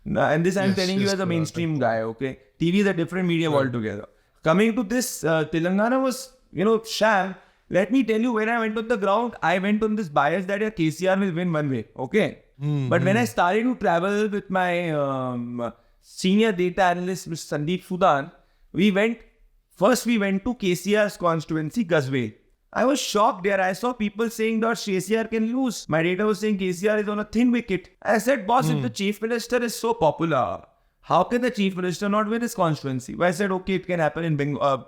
And this I'm telling you as a mainstream guy, okay? TV is a different medium altogether. Coming to this, Telangana was, Sham. Let me tell you, when I went on the ground, I went on this bias that KCR will win one way, okay? But when I started to travel with my senior data analyst, Mr. Sandeep Sudan, we went to KCR's constituency, Gazway. I was shocked there. I saw people saying that KCR can lose. My data was saying KCR is on a thin wicket. I said, boss, if the chief minister is so popular, how can the chief minister not win his constituency? Well, I said, okay, it can happen in Bengal.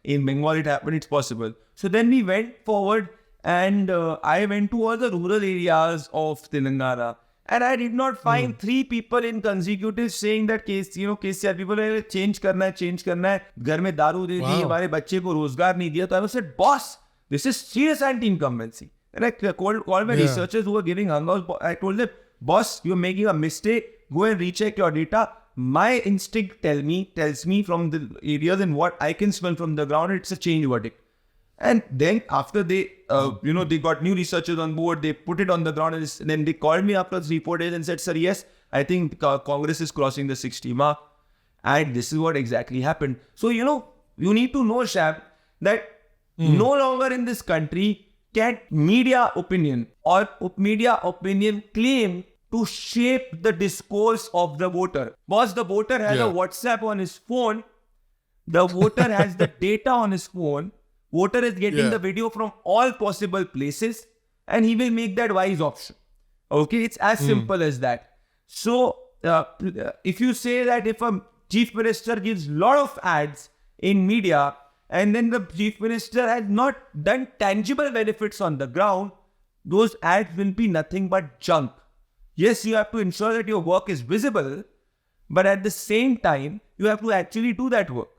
In Bengal, it happened. It's possible. So then we went forward, and I went to all the rural areas of Telangana, and I did not find 3 people in consecutive saying that KCR people are change karna hai, ghar mein daru de di, hamare bacche ko rozgar nahi diya. So I said, boss, this is serious anti-incumbency. And I called my researchers who were giving hangouts. I told them, boss, you're making a mistake. Go and recheck your data. My instinct tells me from the areas and what I can smell from the ground, it's a change verdict. And then after they, they got new researchers on board, they put it on the ground, and then they called me after 3-4 days and said, sir, yes, I think Congress is crossing the 60 mark. And this is what exactly happened. So, you need to know, Sham, that no longer in this country can media opinion claim to shape the discourse of the voter. Boss, the voter has a WhatsApp on his phone. The voter has the data on his phone. Voter is getting the video from all possible places, and he will make that wise option. Okay, it's as simple as that. So, if you say that if a chief minister gives lot of ads in media, and then the chief minister has not done tangible benefits on the ground, those ads will be nothing but junk. Yes, you have to ensure that your work is visible, but at the same time, you have to actually do that work.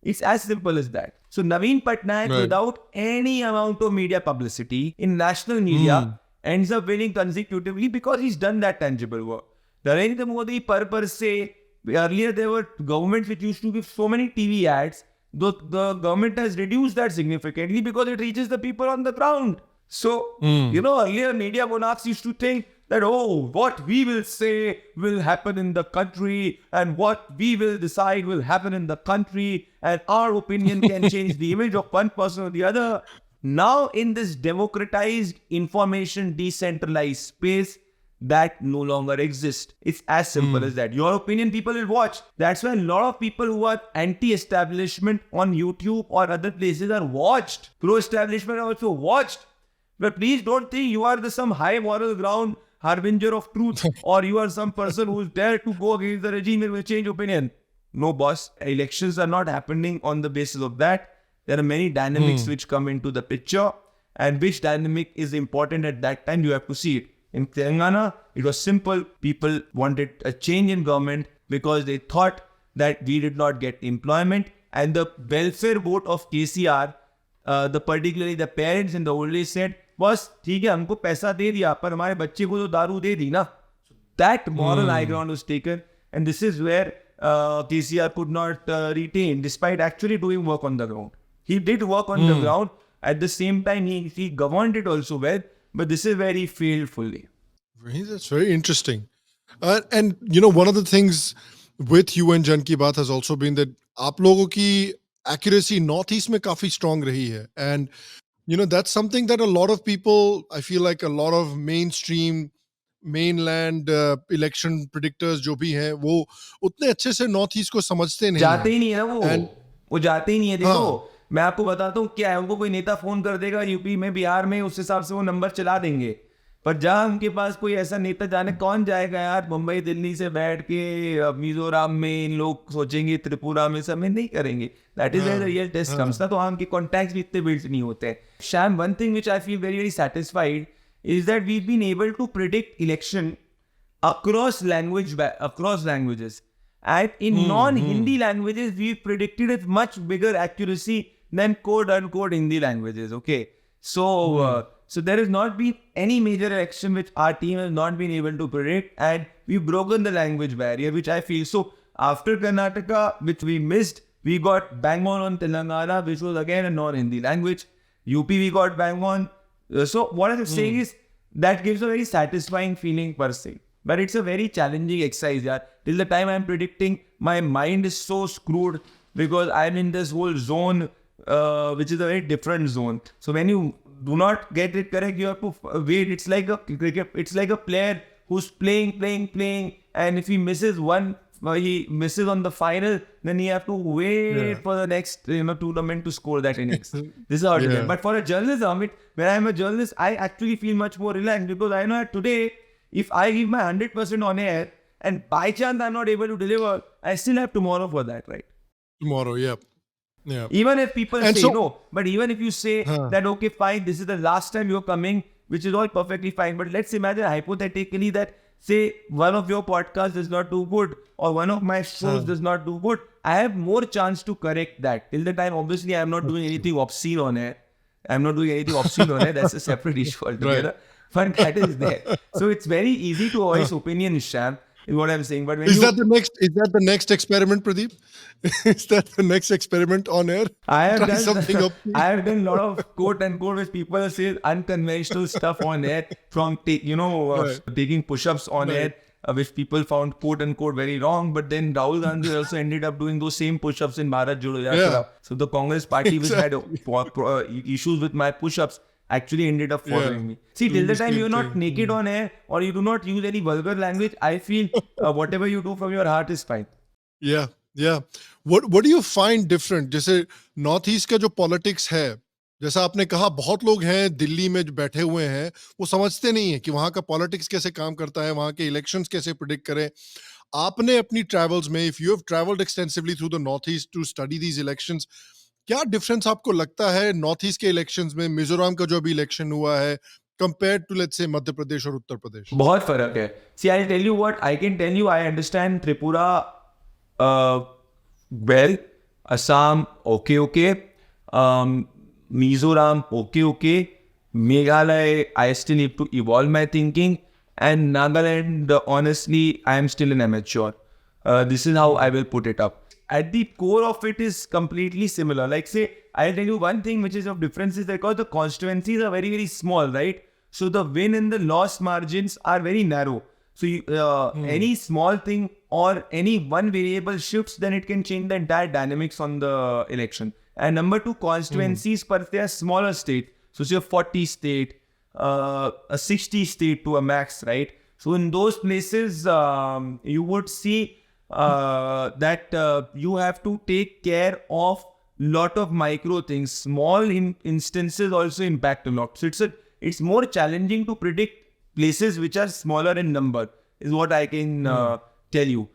It's as simple as that. So Naveen Patnaik, without any amount of media publicity in national media, ends up winning consecutively because he's done that tangible work. Narendra Modi, per se, earlier there were governments which used to give so many TV ads. The government has reduced that significantly because it reaches the people on the ground. So, earlier media monarchs used to think that, what we will say will happen in the country, and what we will decide will happen in the country, and our opinion can change the image of one person or the other. Now, in this democratized, information, decentralized space, that no longer exists. It's as simple as that. Your opinion, people will watch. That's why a lot of people who are anti-establishment on YouTube or other places are watched. Pro-establishment are also watched. But please don't think you are some high moral ground harbinger of truth, or you are some person who is there to go against the regime and will change opinion. No, boss. Elections are not happening on the basis of that. There are many dynamics which come into the picture, and which dynamic is important at that time, you have to see it. In Telangana, it was simple. People wanted a change in government because they thought that we did not get employment, and the welfare vote of KCR, particularly the parents and the old age said, बस ठीक है हमको पैसा दे दिया पर हमारे बच्चे को तो दारू दे दी ना. That moral high ground was taken, and this is where KCR could not retain, despite actually doing work on the ground. He did work on the ground. At the same time, he governed it also well, but this is where he failed fully. That's very interesting. And one of the things with you and Jan Ki Baat has also been that आप लोगों की accuracy Northeast में काफी strong रही है. And that's something that a lot of people, I feel like a lot of mainland election predictors जो भी हैं वो उतने अच्छे से नॉर्थ ईस्ट को समझते नहीं जाते ही नहीं है ना वो जाते ही नहीं है. देखो हाँ. मैं आपको बताता हूँ क्या है. उनको कोई नेता फोन कर देगा यूपी में बिहार में, उस हिसाब से वो नंबर चला देंगे. पर जहाँ उनके पास कोई ऐसा नेता, जाने कौन जाएगा यार मुंबई दिल्ली से बैठ के मिजोरम में. इन लोग सोचेंगे त्रिपुरा में, सब में नहीं करेंगे. That is where the real test comes ना. तो हाँ, उनके कॉन्टैक्ट्स भी इतने बिल्ड नहीं होते हैं. Sham, one thing which I feel very very satisfied is that we've been able to predict election across languages. And in non-Hindi languages, we've predicted with much bigger accuracy than quote-unquote Hindi languages, okay? So, so there has not been any major election which our team has not been able to predict, and we've broken the language barrier, which I feel. So, after Karnataka, which we missed, we got bang on Telangana, which was again a non-Hindi language. UP, we got bang on. So what I'm saying is that gives a very satisfying feeling per se, but it's a very challenging exercise. Yeah, till the time I'm predicting, my mind is so screwed because I'm in this whole zone, which is a very different zone. So when you do not get it correct, you have to wait. It's like a cricket. It's like a player who's playing, and if he misses one. He misses on the final, then he have to wait for the next tournament to score that innings. This is how it is. But for a journalist, Amit, when I'm a journalist, I actually feel much more relaxed because I know that today, if I give my 100% on air and by chance I'm not able to deliver, I still have tomorrow for that, right? Tomorrow, yeah. Even if people say no, but even if you say that, okay, fine, this is the last time you're coming, which is all perfectly fine. But let's imagine hypothetically that, say, one of your podcasts does not do good or one of my shows does not do good, I have more chance to correct that. Till the time, obviously, I'm not doing anything obscene on air. That's a separate issue altogether. Right. But that is there. So it's very easy to voice opinion, Sham, is what I'm saying. But when is that the next experiment, Pradeep? Is that the next experiment on air? I have done a lot of quote unquote which people say unconventional stuff on air, from taking push-ups on air, which people found quote unquote very wrong. But then Rahul Gandhi also ended up doing those same push-ups in Bharat Jodo Yatra. So the Congress party which had issues with my push-ups actually ended up following me. See, till the time you're not naked on air or you do not use any vulgar language, I feel whatever you do from your heart is fine. Yeah. What do you find different? जैसे north east का जो politics है, जैसा आपने कहा, बहुत लोग हैं दिल्ली में जो बैठे हुए हैं, वो समझते नहीं है कि वहाँ का पॉलिटिक्स कैसे काम करता है, वहाँ के इलेक्शंस कैसे प्रिडिक्ट करें. आपने अपनी ट्रैवल्स में, if you have travelled extensively through the North East to study these elections, क्या डिफरेंस आपको लगता है नॉर्थ ईस्ट के इलेक्शंस में, मिजोरम का जो अभी इलेक्शन हुआ है, compared to, let's say, Madhya Pradesh और उत्तर प्रदेश? बहुत फर्क है. See, I'll tell you what I can tell you. I understand Tripura well, Assam okay, Mizoram okay, Meghalaya I still need to evolve my thinking, and Nagaland, honestly, I am still an amateur. This is how I will put it up. At the core of it is completely similar. Like, say, I'll tell you one thing which is of difference is because the constituencies are very, very small, right? So the win and the loss margins are very narrow. So any small thing or any one variable shifts, then it can change the entire dynamics on the election. And number two, constituencies per se are smaller state. So say a 40 state, a 60 state to a max, right? So in those places, you would see that you have to take care of lot of micro things. Small instances also impact a lot. So it's more challenging to predict places which are smaller in number, is what I can tell you.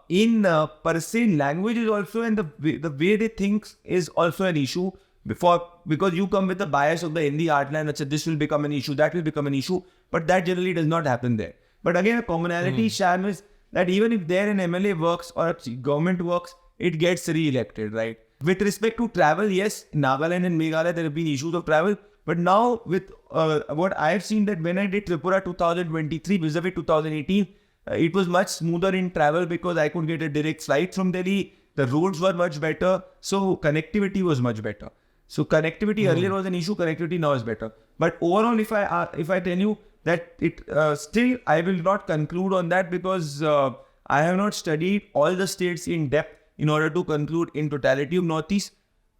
In per se, language is also, and the way they think is also an issue. Because you come with the bias of the Hindi heartland, that this will become an issue, that will become an issue. but that generally does not happen there. But again, a commonality, Sham, is that even if there an MLA works or a government works, it gets re-elected, right? With respect to travel, yes, Nagaland and Meghalaya, there have been issues of travel. But now with what I've seen, that when I did Tripura 2023 vis-a-vis 2018, it was much smoother in travel because I could get a direct flight from Delhi. The roads were much better. So connectivity was much better. So connectivity earlier was an issue. Connectivity now is better. But overall, if I tell you that it still, I will not conclude on that because I have not studied all the states in depth in order to conclude in totality of Northeast.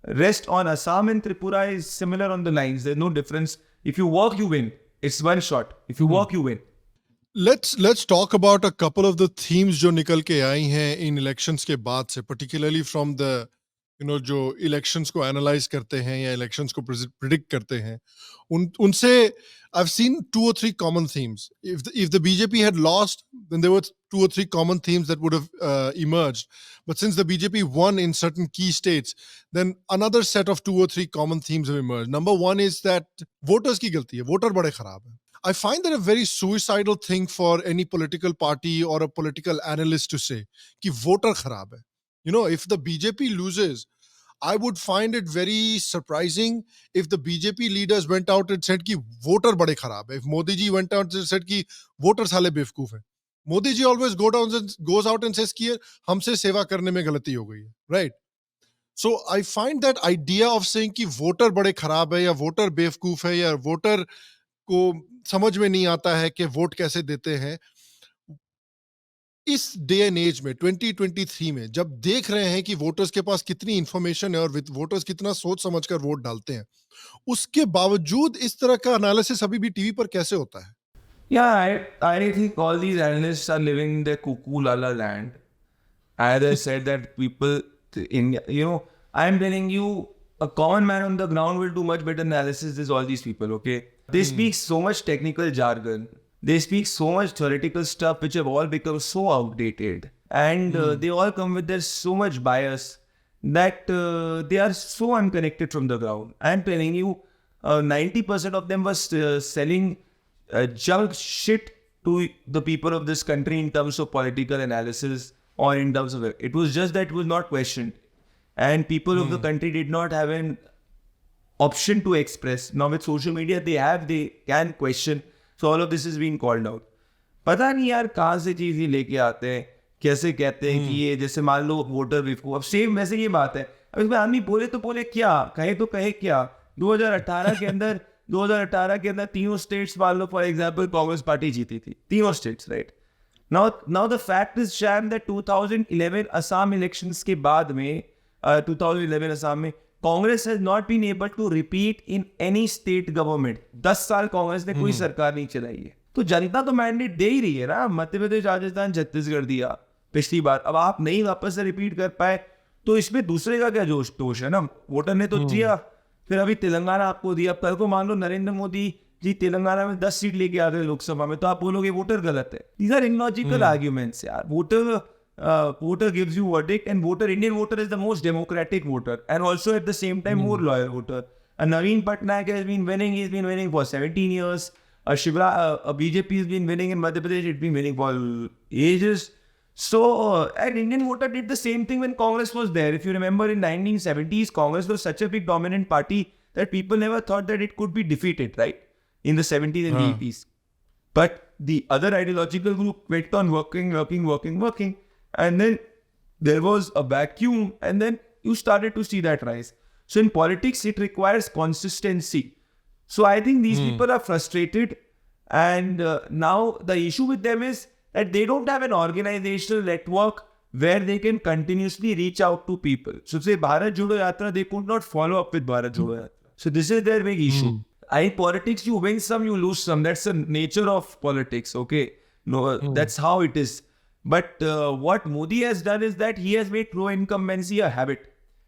Rest on Assam and Tripura is similar on the lines. There's no difference. If you work, you win. It's one shot. If you work, you win. Let's talk about a couple of the themes जो निकल के आई हैं in elections के बाद से, particularly from the जो elections को analyze करते हैं या elections को predict करते हैं, उनसे I've seen 2 or 3 common themes. If the BJP had lost, then there were 2 or 3 common themes that would have emerged. But since the BJP won in certain key states, then another set of 2 or 3 common themes have emerged. Number one is that voters की गलती है, voter बड़े खराब हैं. I find that a very suicidal thing for any political party or a political analyst to say कि voter खराब है. If the BJP loses, I would find it very surprising if the BJP leaders went out and said कि voter बड़े खराब है. If Modi ji went out and said कि voter साले बेवकूफ हैं. Modi ji always goes out and says कि हमसे सेवा करने में गलती हो गई है. Right? So I find that idea of saying कि voter बड़े खराब है या voter बेवकूफ है या voter को समझ में नहीं आता है कि वोट कैसे देते हैं, इस डे एंड एज में 2023 में जब देख रहे हैं कि वोटर्स के पास कितनी इंफॉर्मेशन है और वोटर्स कितना सोच समझकर वोट डालते हैं, उसके बावजूद इस तरह का एनालिसिस अभी भी टीवी पर कैसे होता है? Yeah, I think all these analysts are living in their cuckoo lala land. As I said that people in, I'm telling you, a common man on the ground will do much better analysis than all these people, okay? They speak so much technical jargon. They speak so much theoretical stuff which have all become so outdated. And they all come with their so much bias that they are so unconnected from the ground. I'm telling you, 90% of them was selling junk shit to the people of this country in terms of political analysis or in terms of it. Was just that it was not questioned. And people of the country did not have an option to express. Now with social media, they can question. So all of this is being called out. पता नहीं यार कहाँ से चीज़ ही लेके आते हैं, कैसे कहते हैं कि ये जैसे मान लो वोटर विफको, अब सेम वैसे ये बात है. अब इसमें आदमी बोले तो बोले क्या, कहे तो कहे क्या. 2018 के अंदर तीनों स्टेट्स मान लो फॉर एग्जाम्पल कांग्रेस पार्टी जीती थी, तीनों states, right. Now the fact is shame that 2011 Assam elections के बाद में 2011 असम में Congress has not been able to repeat in any state government. 10 साल कांग्रेस ने कोई सरकार नहीं चलाई है. तो जनता तो मैंडेट दे ही रही है ना. मध्य प्रदेश, राजस्थान, छत्तीसगढ़ दिया पिछली बार. अब आप नहीं वापस से रिपीट कर पाए तो इसमें दूसरे का क्या दोष है ना. वोटर ने तो दिया, फिर अभी तेलंगाना आपको दिया. कल को मान लो नरेंद्र मोदी जी तेलंगाना में 10 सीट लेके आ गए लोकसभा में, तो आप बोलोगे वोटर गलत है. दीज आर इलॉजिकल आर्ग्यूमेंट्स यार. Voter gives you verdict, and Indian voter is the most democratic voter and also at the same time more loyal voter. And Naveen Patnaik has been winning. He's been winning for 17 years. BJP has been winning in Madhya Pradesh. It's been winning for ages. So an Indian voter did the same thing when Congress was there. If you remember in 1970s, Congress was such a big dominant party that people never thought that it could be defeated, right? In the 70s and the 80s. But the other ideological group went on working. And then there was a vacuum, and then you started to see that rise. So in politics, it requires consistency. So I think these people are frustrated, and now the issue with them is that they don't have an organizational network where they can continuously reach out to people. So say Bharat Jodo Yatra, they could not follow up with Bharat Jodo Yatra. So this is their big issue. In politics, you win some, you lose some. That's the nature of politics, okay? No, that's how it is. But what Modi has done is that he has made pro-incumbency a habit.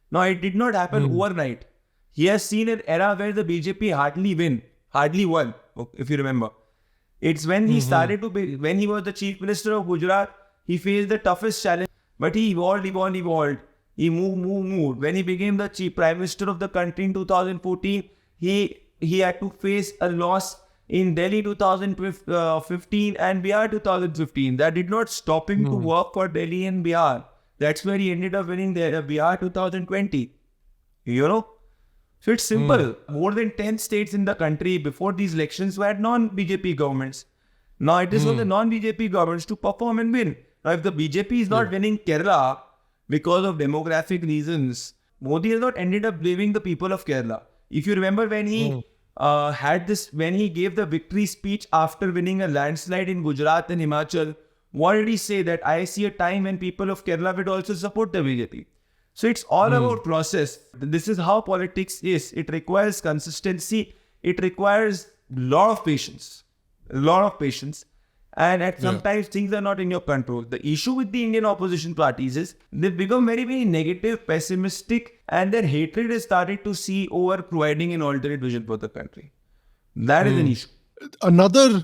Now, it did not happen overnight. He has seen an era where the BJP hardly won, if you remember. It's when he started to be, when he was the chief minister of Gujarat, he faced the toughest challenge. But he evolved. He moved. When he became the chief prime minister of the country in 2014, he had to face a loss in Delhi 2015 and Bihar 2015. That did not stop him to work for Delhi and Bihar. That's where he ended up winning the Bihar 2020. You know? So it's simple. More than 10 states in the country before these elections were non-BJP governments. Now it is for the non-BJP governments to perform and win. Now if the BJP is not winning Kerala because of demographic reasons, Modi has not ended up blaming the people of Kerala. If you remember when he when he gave the victory speech after winning a landslide in Gujarat and Himachal, what did he say? That I see a time when people of Kerala would also support the BJP. So it's all about process. This is how politics is. It requires consistency. It requires a lot of patience. And at sometimes things are not in your control. The issue with the Indian opposition parties is they've become very, very negative, pessimistic, and their hatred has started to see over providing an alternate vision for the country. That is an issue. Another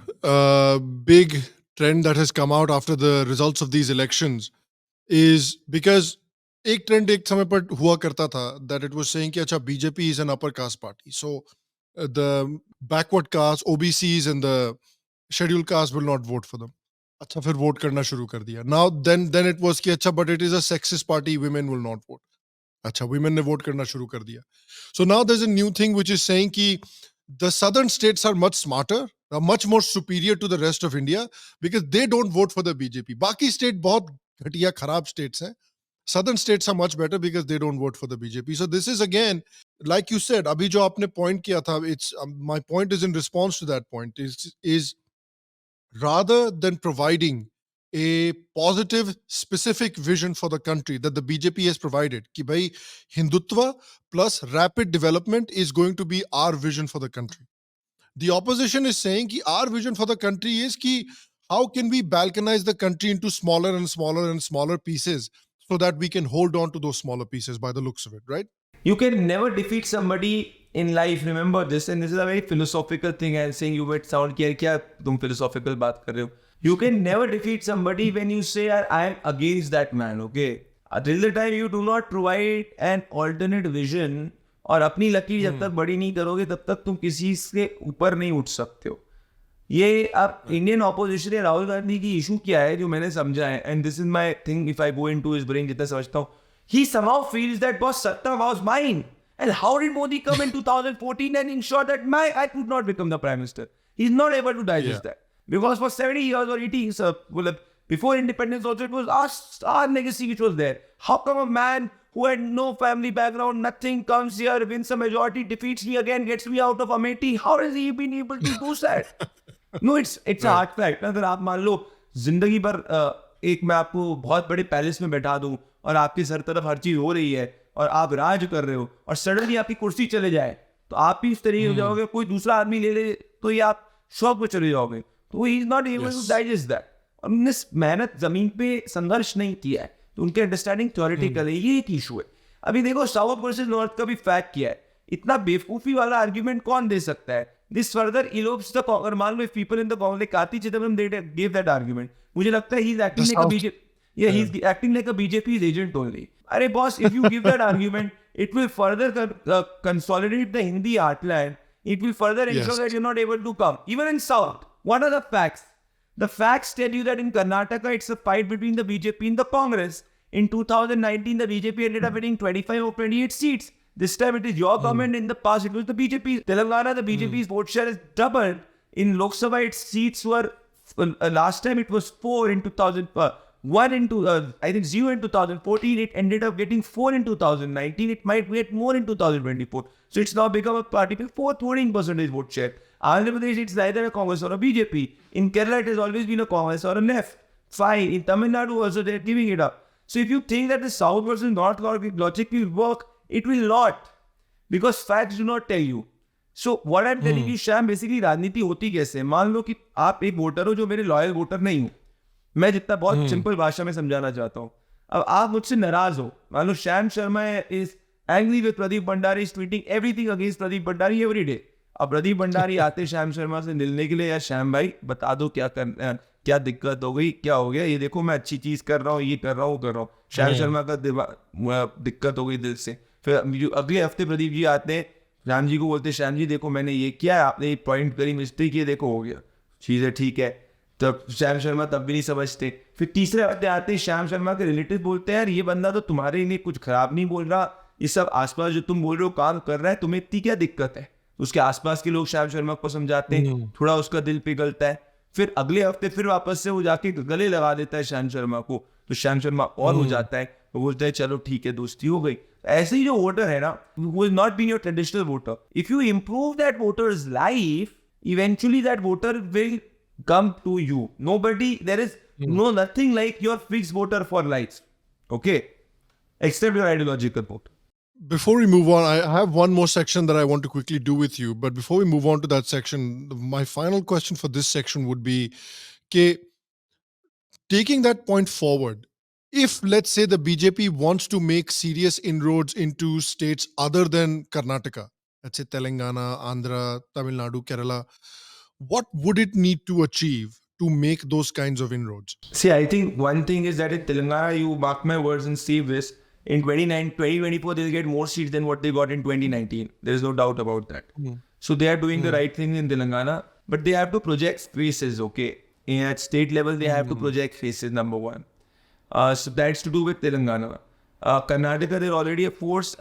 big trend that has come out after the results of these elections is because एक trend एक समय पर हुआ करता था that it was saying कि अच्छा BJP is an upper caste party, so the backward caste, OBCs and the scheduled caste will not vote for them. अच्छा फिर vote करना शुरू कर दिया. Now then it was कि अच्छा but it is a sexist party, women will not vote. अच्छा women ने vote करना शुरू कर दिया. So now there's a new thing which is saying कि the southern states are much smarter, are much more superior to the rest of India because they don't vote for the BJP. बाकी state बहुत घटिया खराब states हैं. Southern states are much better because they don't vote for the BJP. So this is again, like you said, अभी जो आपने point किया था, it's my point is in response to that point. Is rather than providing a positive, specific vision for the country that the BJP has provided, कि भाई Hindutva plus rapid development is going to be our vision for the country. The opposition is saying कि our vision for the country is कि how can we balkanize the country into smaller and smaller and smaller pieces so that we can hold on to those smaller pieces by the looks of it, right? You can never defeat somebody in life. Remember this, and this is a very philosophical thing. I'm saying you might sound क्या तुम philosophical बात कर रहे हो. You can never defeat somebody when you say I am against that man. Okay, till the time you do not provide an alternate vision और अपनी लकीर जब तक बड़ी नहीं करोगे तब तक तुम किसी से ऊपर नहीं उठ सकते हो. ये अब इंडियन ऑपोजिशन या राहुल गांधी की इशू क्या है जो मैंने समझा है, and this is my thing if I go into his brain जितना समझता हूँ, he somehow feels that boss Satta was mine. And how did Modi come in 2014 and ensure that I could not become the prime minister? He's not able to digest that. Because for 70 years or 80 years, before independence also, it was our legacy which was there. How come a man who had no family background, nothing, comes here, wins a majority, defeats me again, gets me out of Amethi? How has he been able to do that? No, it's a hard fact. अगर आप मान लो जिंदगी भर एक मैं आपको बहुत बड़े पैलेस में बैठा दूं और आपकी सर तरफ हर चीज हो रही है और आप राज कर रहे हो और सडनली आपकी कुर्सी चले जाए तो आप भी इस तरीके हो जाओगे, कोई दूसरा आदमी ले ले तो ये आप शौक में चले जाओगे. तो he is not able to digest that. हमने मेहनत जमीन पे संघर्ष नहीं किया है तो उनके अंडरस्टैंडिंग थ्योरेटिकल है. ये एक इशू है. अभी देखो साउथ वर्सेस नॉर्थ का भी फैक्ट किया है. इतना बेवकूफी वाला आर्ग्यूमेंट कौन दे सकता है? This further elopes the अगर मान लो if people in the Congress like Karti Chidambaram they gave that argument, मुझे लगता है he's acting like a BJP. Yeah, he's acting like a BJP's agent only. अरे boss, if you give that argument, it will further consolidate the Hindi heartland. It will further ensure that you're not able to come. Even in South, what are the facts? The facts tell you that in Karnataka, it's a fight between the BJP and the Congress. In 2019, the BJP ended up winning 25 or 28 seats. This time it is your government. In the past, it was the BJP. Telangana, the BJP's vote share is doubled. In Lok Sabha, its seats were, last time it was 4 in 2001 in I think 0 in 2014. It ended up getting 4 in 2019. It might get more in 2024. So it's now become a party with 14% vote share. Andhra Pradesh, it's neither a Congress or a BJP. In Kerala, it has always been a Congress or a left. Fine. In Tamil Nadu also, they're giving it up. So if you think that the South versus North logic will work, it will not. Because facts do not tell you. So what I'm telling you, Sham, basically राजनीति होती कैसे? मान लो कि आप एक voter हो जो मेरे लॉयल वोटर नहीं हो. मैं जितना बहुत सिंपल भाषा में समझाना चाहता हूँ. अब आप मुझसे नाराज हो. मान लो Sham Sharma is angry with Pradeep Bhandari, is tweeting everything against Pradeep Bhandari every day. अब प्रदीप भंडारी आते Sham Sharma से मिलने के लिए, या श्याम भाई बता दो क्या करना, क्या दिक्कत हो गई, क्या हो गया, ये देखो मैं अच्छी चीज कर रहा हूँ, ये कर रहा हूँ, कर रहा हूँ. Sham Sharma का दिक्कत हो गई दिल से. फिर अगले हफ्ते प्रदीप जी आते हैं, श्याम जी को बोलते श्याम जी देखो मैंने ये किया, आपने ये पॉइंट करी, मिस्टेक ये देखो हो गया, चीज़ें ठीक है। तब श्याम शर्मा तब भी नहीं समझते। फिर तीसरे हफ्ते आते हैं, श्याम शर्मा के रिलेटिव बोलते हैं यार ये बंदा तो तुम्हारे लिए कुछ खराब नहीं बोल रहा, ये सब आसपास जो तुम बोल रहे हो काम कर रहा है, तुम्हें इतनी क्या दिक्कत है। उसके आसपास के लोग श्याम शर्मा को समझाते हैं, थोड़ा उसका दिल पिघलता है। फिर अगले हफ्ते फिर वापस से वो जाके गले लगा देता है श्याम शर्मा को, तो श्याम शर्मा और हो जाता है, वो बोलता है चलो ठीक है दोस्ती हो गई। ऐसे ही जो वोटर है ना, who is not being your traditional voter, if you improve that voter's life, eventually that voter will come to you. Nobody, there is nothing like your fixed voter for life, okay, except your ideological vote. Before we move on, I have one more section that I want to quickly do with you. But before we move on to that section, my final question for this section would be, okay, taking that point forward, if let's say the BJP wants to make serious inroads into states other than Karnataka, let's say Telangana, Andhra, Tamil Nadu, Kerala, what would it need to achieve to make those kinds of inroads? See, I think one thing is that in Telangana, you mark my words and see this, in 2024, they'll get more seats than what they got in 2019. There is no doubt about that. So they are doing the right thing in Telangana, but they have to project faces, okay? At state level, they have to project faces, number one. So that's to do with Telangana. Karnataka, they're already a force,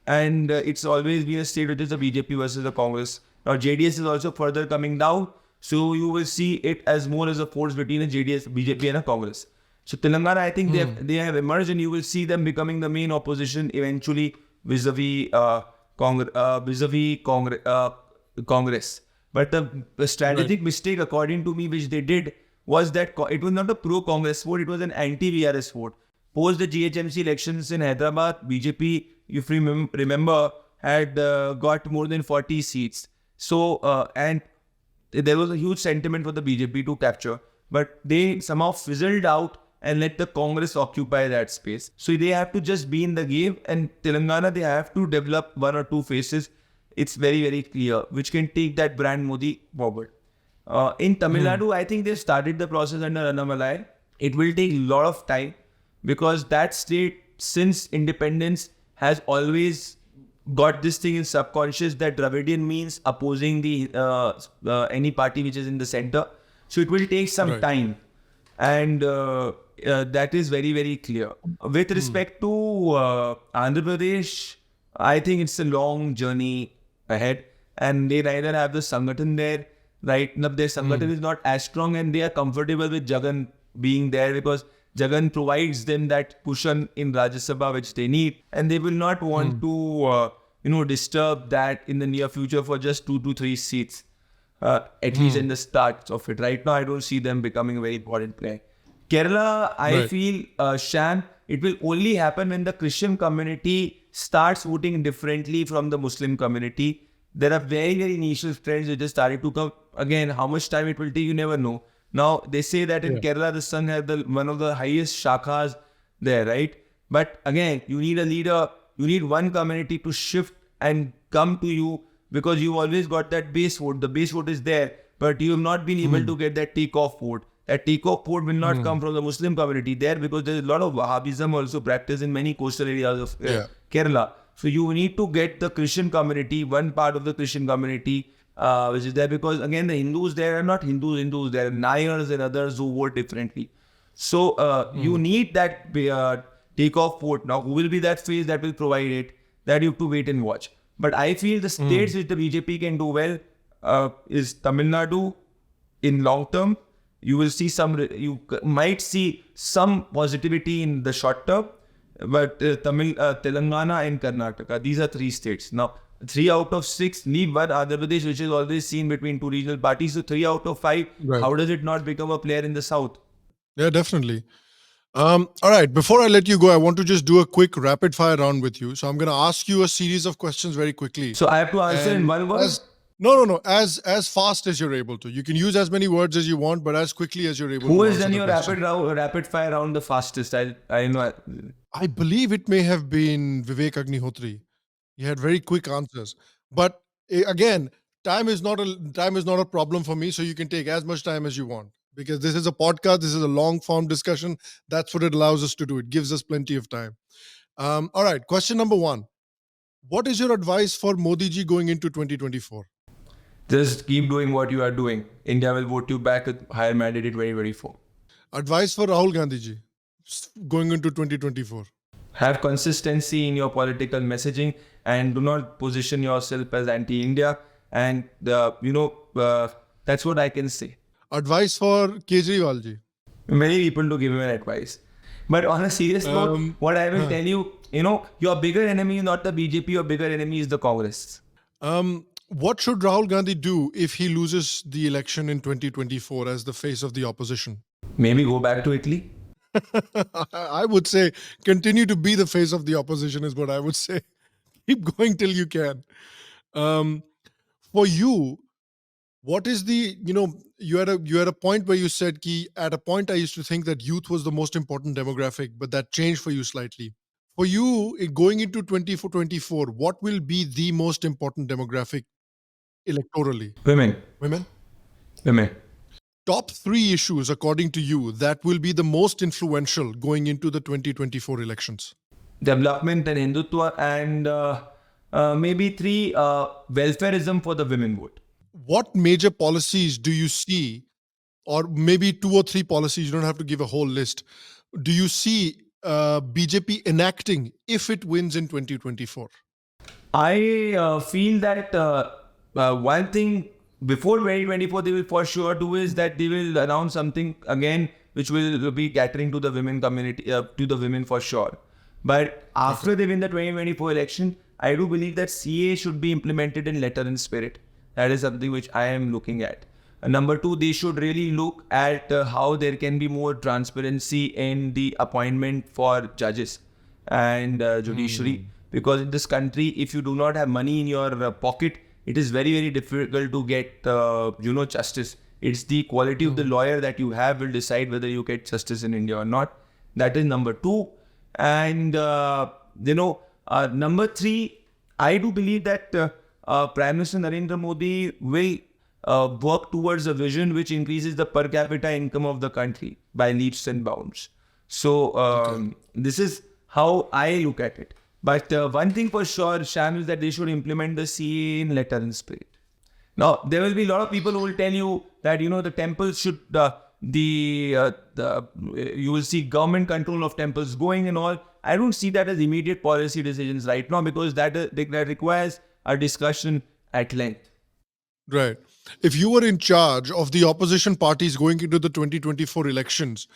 and it's always been a state which is the BJP versus the Congress. Now, JDS is also further coming down, so you will see it as more as a force between a JDS, BJP, and a Congress. So Telangana, I think they have emerged, and you will see them becoming the main opposition eventually vis-a-vis Congress. But the strategic mistake, according to me, which they did was that it was not a pro-Congress vote; it was an anti-VRS vote. Post the GHMC elections in Hyderabad, BJP, if you remember, had got more than 40 seats. So and there was a huge sentiment for the BJP to capture, but they somehow fizzled out and let the Congress occupy that space. So they have to just be in the game, and Telangana, they have to develop one or two faces. It's very, very clear, which can take that brand Modi forward. In Tamil Nadu, I think they started the process under Annamalai. It will take a lot of time because that state, since independence, has always got this thing in subconscious that Dravidian means opposing the any party which is in the center. So it will take some time, and that is very, very clear. With respect to Andhra Pradesh, I think it's a long journey ahead, and they neither have the Sangathan there. Right now, their Sangathan is not as strong, and they are comfortable with Jagan being there because Jagan provides them that cushion in Rajya Sabha which they need, and they will not want to disturb that in the near future for just 2 to 3 seats, at least in the start of it. Right now, I don't see them becoming a very important player. Kerala, I feel, Sham, it will only happen when the Christian community starts voting differently from the Muslim community. There are very, very initial trends which just started to come. Again, how much time it will take, you never know. Now, they say that in Kerala, the sun has one of the highest shakhas there, right? But again, you need a leader. You need one community to shift and come to you because you've always got that base vote. The base vote is there, but you have not been able to get that take-off vote. That take-off vote will not come from the Muslim community there because there is a lot of Wahhabism also practiced in many coastal areas of Kerala. So you need to get the Christian community, one part of the Christian community, which is there because again the Hindus there are not Hindus, there are Nayars and others who vote differently. So you need that take-off vote. Now who will be that phase that will provide it? That you have to wait and watch. But I feel the states which the BJP can do well is Tamil Nadu in long term. You will see you might see some positivity in the short term. But Telangana and Karnataka, these are 3 states. Now, 3 out of 6, leave one, Andhra Pradesh, which is always seen between 2 regional parties. So 3 out of 5, how does it not become a player in the south? Yeah, definitely. All right, before I let you go, I want to just do a quick rapid fire round with you. So I'm going to ask you a series of questions very quickly. So I have to answer in one word? No. As fast as you're able to. You can use as many words as you want, but as quickly as you're able to. Who has done your rapid fire round the fastest? I know. I believe it may have been Vivek Agnihotri. He had very quick answers. But again, time is not a problem for me, so you can take as much time as you want. Because this is a podcast, this is a long form discussion. That's what it allows us to do. It gives us plenty of time. All right, question number 1. What is your advice for Modi ji going into 2024? Just keep doing what you are doing. India will vote you back with higher mandate in 2024. Advice for Rahul Gandhi ji going into 2024? Have consistency in your political messaging and do not position yourself as anti-India. And, that's what I can say. Advice for Kejriwal ji? Many people to give him an advice. But on a serious note, what I will tell you, your bigger enemy is not the BJP, your bigger enemy is the Congress. What should Rahul Gandhi do if he loses the election in 2024 as the face of the opposition? Maybe go back to Italy. I would say continue to be the face of the opposition is what I would say. Keep going till you can. For you, what is the, you had a point where you said ki at a point I used to think that youth was the most important demographic, but that changed for you slightly. For you, going into 2024, what will be the most important demographic electorally? Women. Top 3 issues, according to you, that will be the most influential going into the 2024 elections? Development and Hindutva, and maybe 3, welfareism for the women vote. What major policies do you see, or maybe 2 or 3 policies, you don't have to give a whole list, do you see BJP enacting if it wins in 2024? I feel that one thing before 2024 they will for sure do is that they will announce something again which will be catering to the women community, to the women for sure. But after they win the 2024 election, I do believe that CA should be implemented in letter and spirit. That is something which I am looking at. Number 2, they should really look at how there can be more transparency in the appointment for judges and judiciary. Because in this country, if you do not have money in your pocket, it is very, very difficult to get, justice. It's the quality of the lawyer that you have will decide whether you get justice in India or not. That is number 2. And, number 3, I do believe that Prime Minister Narendra Modi will work towards a vision which increases the per capita income of the country by leaps and bounds. So this is how I look at it. But one thing for sure, Sham, is that they should implement the CA in letter and spirit. Now, there will be a lot of people who will tell you that, the temples should, you will see government control of temples going and all. I don't see that as immediate policy decisions right now, because that requires a discussion at length. Right. If you were in charge of the opposition parties going into the 2024 elections,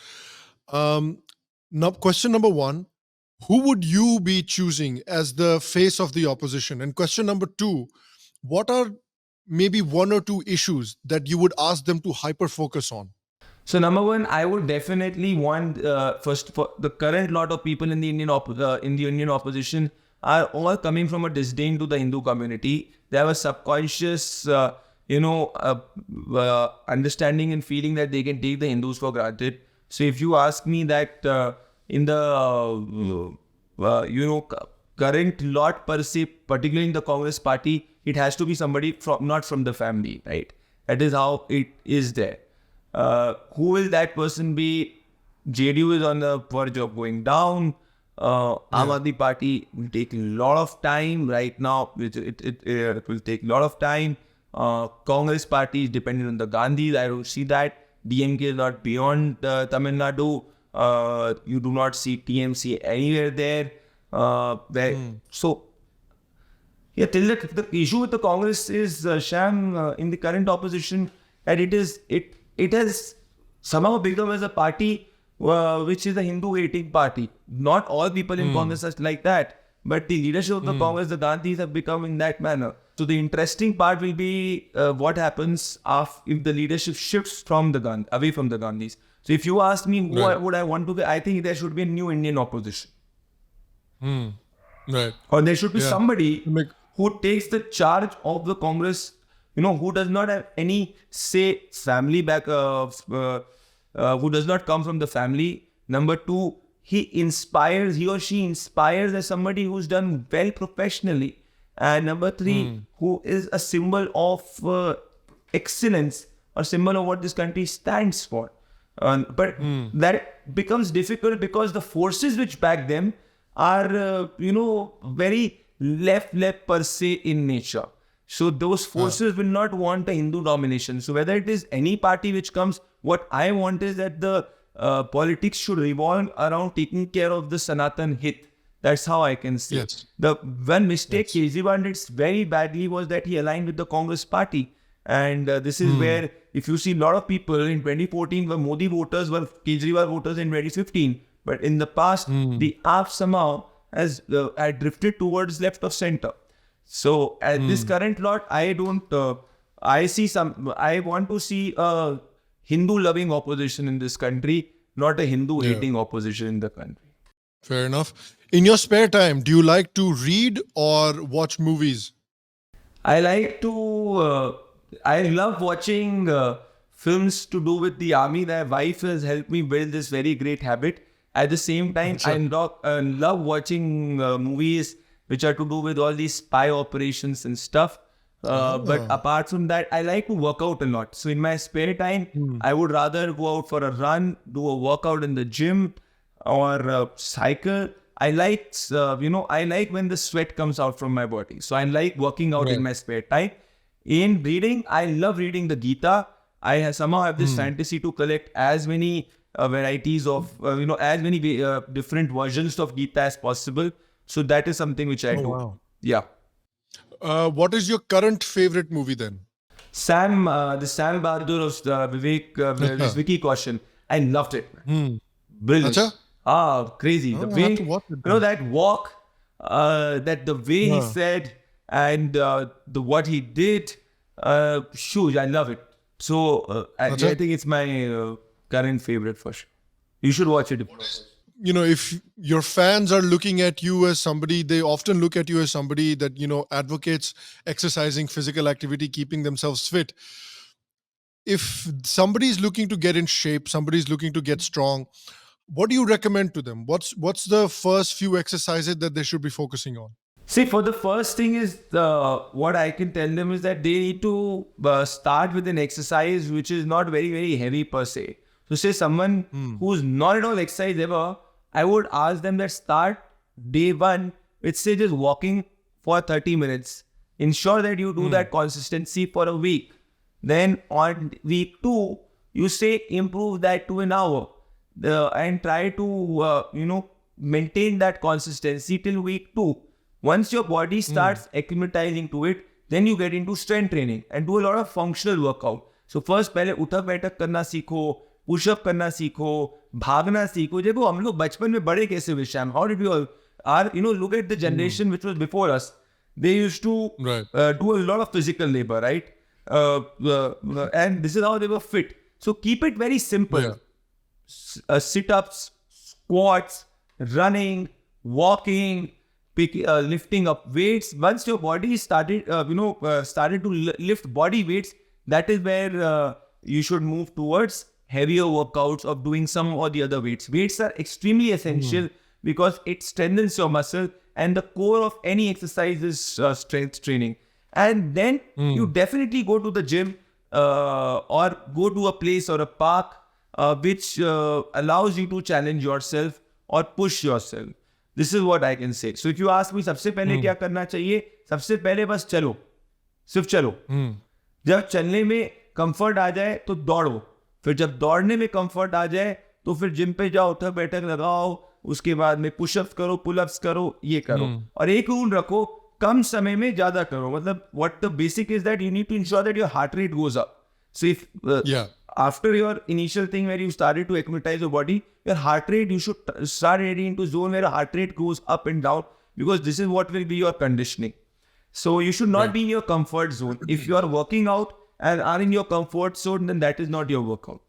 now question number 1, who would you be choosing as the face of the opposition? And question number 2, what are maybe 1 or 2 issues that you would ask them to hyper focus on? So number 1, I would definitely want first, for the current lot of people in the Indian opposition are all coming from a disdain to the Hindu community. They have a subconscious, understanding and feeling that they can take the Hindus for granted. So if you ask me that in the, current lot per se, particularly in the Congress party, it has to be somebody not from the family, right? That is how it is there. Who will that person be? JDU is on the verge of going down. Aam Aadmi Party will take a lot of time right now. It will take a lot of time. Congress Party is dependent on the Gandhis. I don't see that. DMK is not beyond Tamil Nadu. You do not see TMC anywhere there. So, yeah, the issue with the Congress is, Sham, in the current opposition, that it has somehow become as a party which is a Hindu-hating party. Not all people in Congress are like that, but the leadership of the Congress, the Gandhis, have become in that manner. So the interesting part will be what happens if the leadership shifts from away from the Gandhis. So if you ask me who would I want to be, I think there should be a new Indian opposition. Right. Or there should be somebody who takes the charge of the Congress, who does not have any, say, family back, who does not come from the family. Number 2, he or she inspires as somebody who's done well professionally. And number 3, who is a symbol of excellence, or symbol of what this country stands for. But that becomes difficult because the forces which back them are, very left per se in nature. So those forces will not want a Hindu domination. So whether it is any party which comes, what I want is that the politics should revolve around taking care of the Sanatan Hit. That's how I can say. Yes. The one mistake Kejriwal did very badly was that he aligned with the Congress party. And this is where, if you see a lot of people in 2014 were Modi voters, were Kejriwal voters in 2015. But in the past, the AAP somehow has had drifted towards left of center. So at this current lot, I want to see a Hindu-loving opposition in this country, not a Hindu-hating opposition in the country. Fair enough. In your spare time, do you like to read or watch movies? I love watching films to do with the army. My wife has helped me build this very great habit. At the same time, I love watching movies which are to do with all these spy operations and stuff. But apart from that, I like to work out a lot. So in my spare time, I would rather go out for a run, do a workout in the gym, or cycle. I like, I like when the sweat comes out from my body. So I like working out in my spare time. In reading, I love reading the Gita. I somehow have this fantasy to collect as many varieties of, as many different versions of Gita as possible. So that is something which I do. Wow. Yeah. What is your current favorite movie then? Sam, the Sam Bahadur of this Vicky Caution. I loved it. Brilliant. Acha? Crazy. The way, that walk, the way he said, and what he did, huge. I love it. So I think it's my current favorite for sure. You should watch it. If your fans are looking at you as somebody, they often look at you as somebody that, advocates exercising, physical activity, keeping themselves fit. If somebody's looking to get in shape, somebody's looking to get strong, what do you recommend to them? What's the first few exercises that they should be focusing on? See, for the first thing is, what I can tell them is that they need to start with an exercise which is not very, very heavy per se. So say someone who's not at all exercise ever, I would ask them that start day one with say just walking for 30 minutes. Ensure that you do that consistency for a week. Then on week 2, you say improve that to an hour. And try to, maintain that consistency till week 2. Once your body starts acclimatizing to it, then you get into strength training and do a lot of functional workout. So first, पहले उठक बैठक करना सीखो, pushup करना सीखो, भागना सीखो. देखो हम लोग बचपन में बड़े कैसे हुए Sham? How did we all look at the generation which was before us. They used to do a lot of physical labor, right? And this is how they were fit. So keep it very simple. Sit-ups, squats, running, walking, lifting up weights. Once your body started to lift body weights, that is where you should move towards heavier workouts of doing some or the other weights. Weights are extremely essential because it strengthens your muscle, and the core of any exercise is strength training. And then you definitely go to the gym or go to a place or a park which allows you to challenge yourself or push yourself. This is what I can say. So if you ask me, सबसे पहले क्या करना चाहिए? सबसे पहले बस चलो, सिर्फ चलो. जब चलने में कंफर्ट आ जाए तो दौड़ो. फिर जब दौड़ने में कंफर्ट आ जाए तो फिर जिम पे जाओ, उठक बैठक लगाओ, उसके बाद में पुशअप्स करो, पुलअप्स करो, ये करो. और एक रूल रखो, कम समय में ज्यादा करो. मतलब what the basic is that you need to ensure that your heart rate goes up. So if after your initial thing where you started to acclimatize your body, your heart rate, you should start heading into zone where your heart rate goes up and down, because this is what will be your conditioning. So you should not be in your comfort zone. If you are working out and are in your comfort zone, then that is not your workout.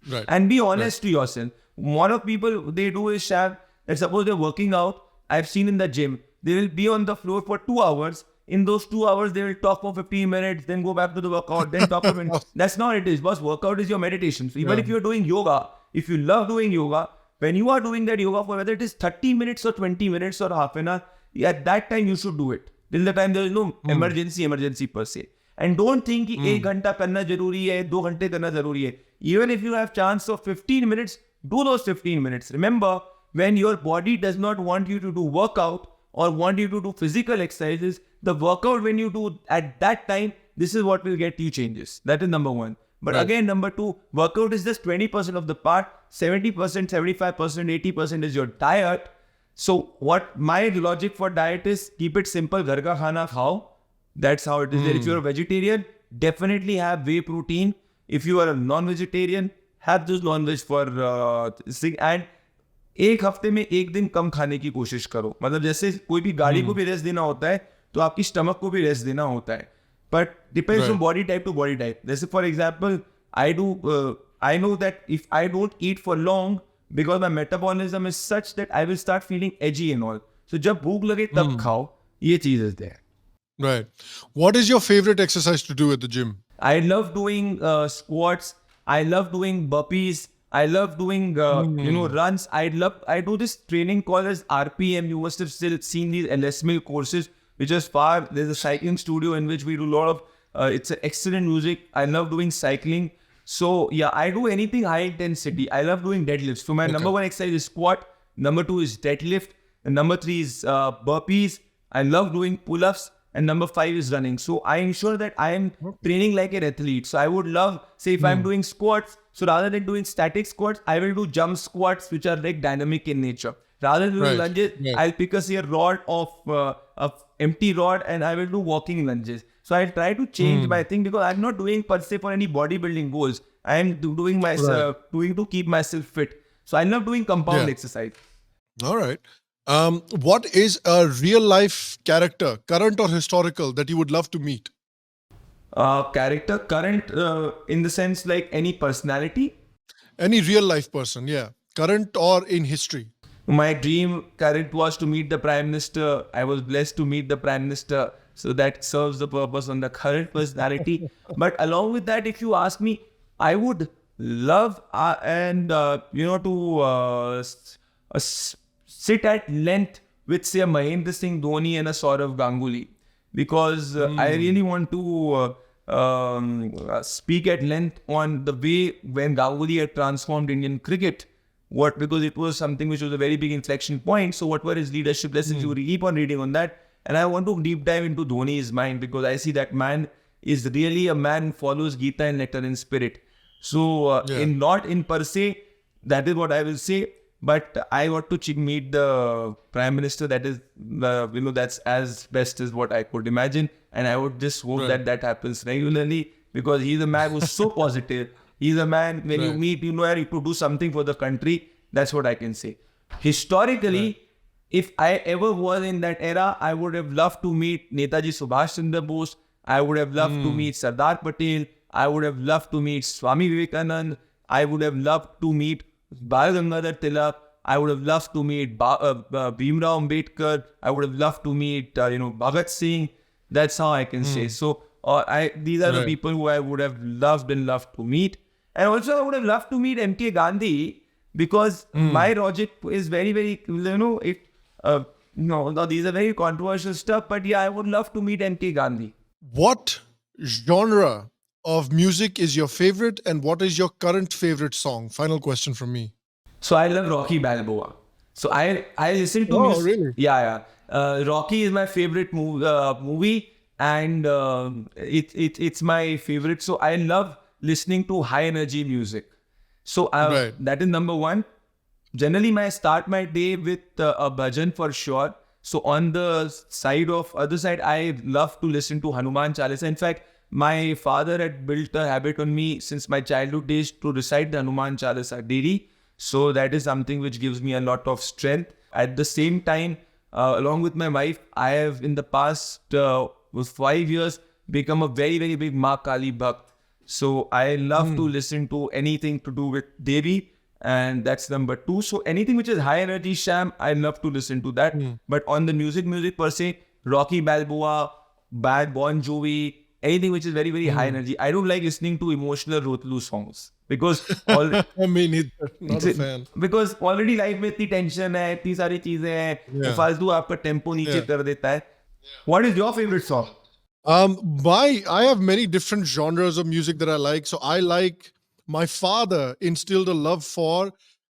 Right. And be honest to yourself. One of people, they do is, Sham, that suppose they're working out, I've seen in the gym, they will be on the floor for 2 hours. In those 2 hours, they will talk for 15 minutes, then go back to the workout, then talk for 20 minutes. That's not it is. Boss, workout is your meditation. So even if you're doing yoga, if you love doing yoga, when you are doing that yoga for whether it is 30 minutes or 20 minutes or half an hour, at that time you should do it. Till the time there is no emergency per se. And don't think कि 1 घंटा करना जरूरी है, 2 घंटे करना जरूरी है. Even if you have chance of 15 minutes, do those 15 minutes. Remember, when your body does not want you to do workout, or want you to do physical exercises, the workout when you do at that time, this is what will get you changes. That is number one. But Right. again, number two, workout is just 20% of the part. 70%, 75%, 80% is your diet. So what my logic for diet is, keep it simple. Ghar ka khana khao. That's how it is. If you're a vegetarian, definitely have whey protein. If you are a non-vegetarian, have this non-veg for and एक हफ्ते में एक दिन कम खाने की कोशिश करो. मतलब जैसे कोई भी गाड़ी को भी रेस्ट देना होता है, तो आपकी स्टमक को भी रेस्ट देना होता है. But depends Right. on body type to body type. जैसे for example, I know that if I don't eat for long, because my metabolism is such that I will start feeling edgy and all. So जब भूख लगे तब खाओ. ये चीज is there. Right. What is your favorite exercise to do at the gym? I love doing squats. I love doing burpees. I love doing runs. I do this training called as RPM. You must have still seen these LSMIL courses, which is far. There's a cycling studio in which we do a lot of. It's an excellent music. I love doing cycling. So yeah, I do anything high intensity. I love doing deadlifts. So my number one exercise is squat. Number two is deadlift. And number three is burpees. I love doing pull-ups. And number 5 is running. So I ensure that I am training like an athlete. So I would love, say if I'm doing squats, so rather than doing static squats, I will do jump squats, which are like dynamic in nature. Rather than doing lunges, I'll pick a rod of empty rod and I will do walking lunges. So I'll try to change my thing, because I'm not doing per se for any bodybuilding goals. I am doing myself, doing to keep myself fit. So I love doing compound exercise. All right. What is a real life character, current or historical, that you would love to meet? Character, current in the sense like any personality. Any real life person, yeah. Current or in history. My dream current was to meet the Prime Minister. I was blessed to meet the Prime Minister. So that serves the purpose on the current personality. But along with that, if you ask me, I would love sit at length with, say, a Mahendra Singh Dhoni and a Saurav Ganguly. Because I really want to speak at length on the way when Ganguly had transformed Indian cricket. Because it was something which was a very big inflection point. So what were his leadership lessons? You keep on reading on that. And I want to deep dive into Dhoni's mind, because I see that man is really a man who follows Gita and letter in spirit. So not in per se, that is what I will say. But I want to meet the Prime Minister. That is, that's as best as what I could imagine. And I would just hope that happens regularly, because he's a man who's so positive. He's a man, when you meet, you know to do something for the country. That's what I can say. Historically, if I ever was in that era, I would have loved to meet Netaji Subhash Chandra Bose. I would have loved to meet Sardar Patel. I would have loved to meet Swami Vivekanand. I would have loved to meet Bal Gangadhar Tilak. I would have loved to meet Bhimrao Ambedkar. I would have loved to meet Bhagat Singh. That's how I can say. So these are the people who I would have loved to meet. And also I would have loved to meet MK Gandhi, because my logic is very, very, these are very controversial stuff. But yeah, I would love to meet MK Gandhi. What genre of music is your favorite, and what is your current favorite song? Final question from me. So I love Rocky Balboa. So I listen to Oh, music. really? Yeah. Rocky is my favorite movie, and it's my favorite. So I love listening to high energy music. So that is number one. Generally, I start my day with a bhajan for sure. So on the other side, I love to listen to Hanuman Chalisa. In fact, my father had built a habit on me since my childhood days to recite the Hanuman Chalisa daily. So that is something which gives me a lot of strength. At the same time, along with my wife, I have in the past 5 years become a very, very big Ma Kali Bhakt. So I love to listen to anything to do with Devi. And that's number 2. So anything which is high energy, Sham, I love to listen to that. But on the music per se, Rocky Balboa, Bad Bon Jovi, anything which is very, very high energy. I don't like listening to emotional Rotlu songs, because I mean, not a fan. Because already life में इतनी tension है, इतनी सारी चीजें हैं, फालतू आपका tempo नीचे कर देता है. What is your favorite song? I have many different genres of music that I like. So I like, my father instilled a love for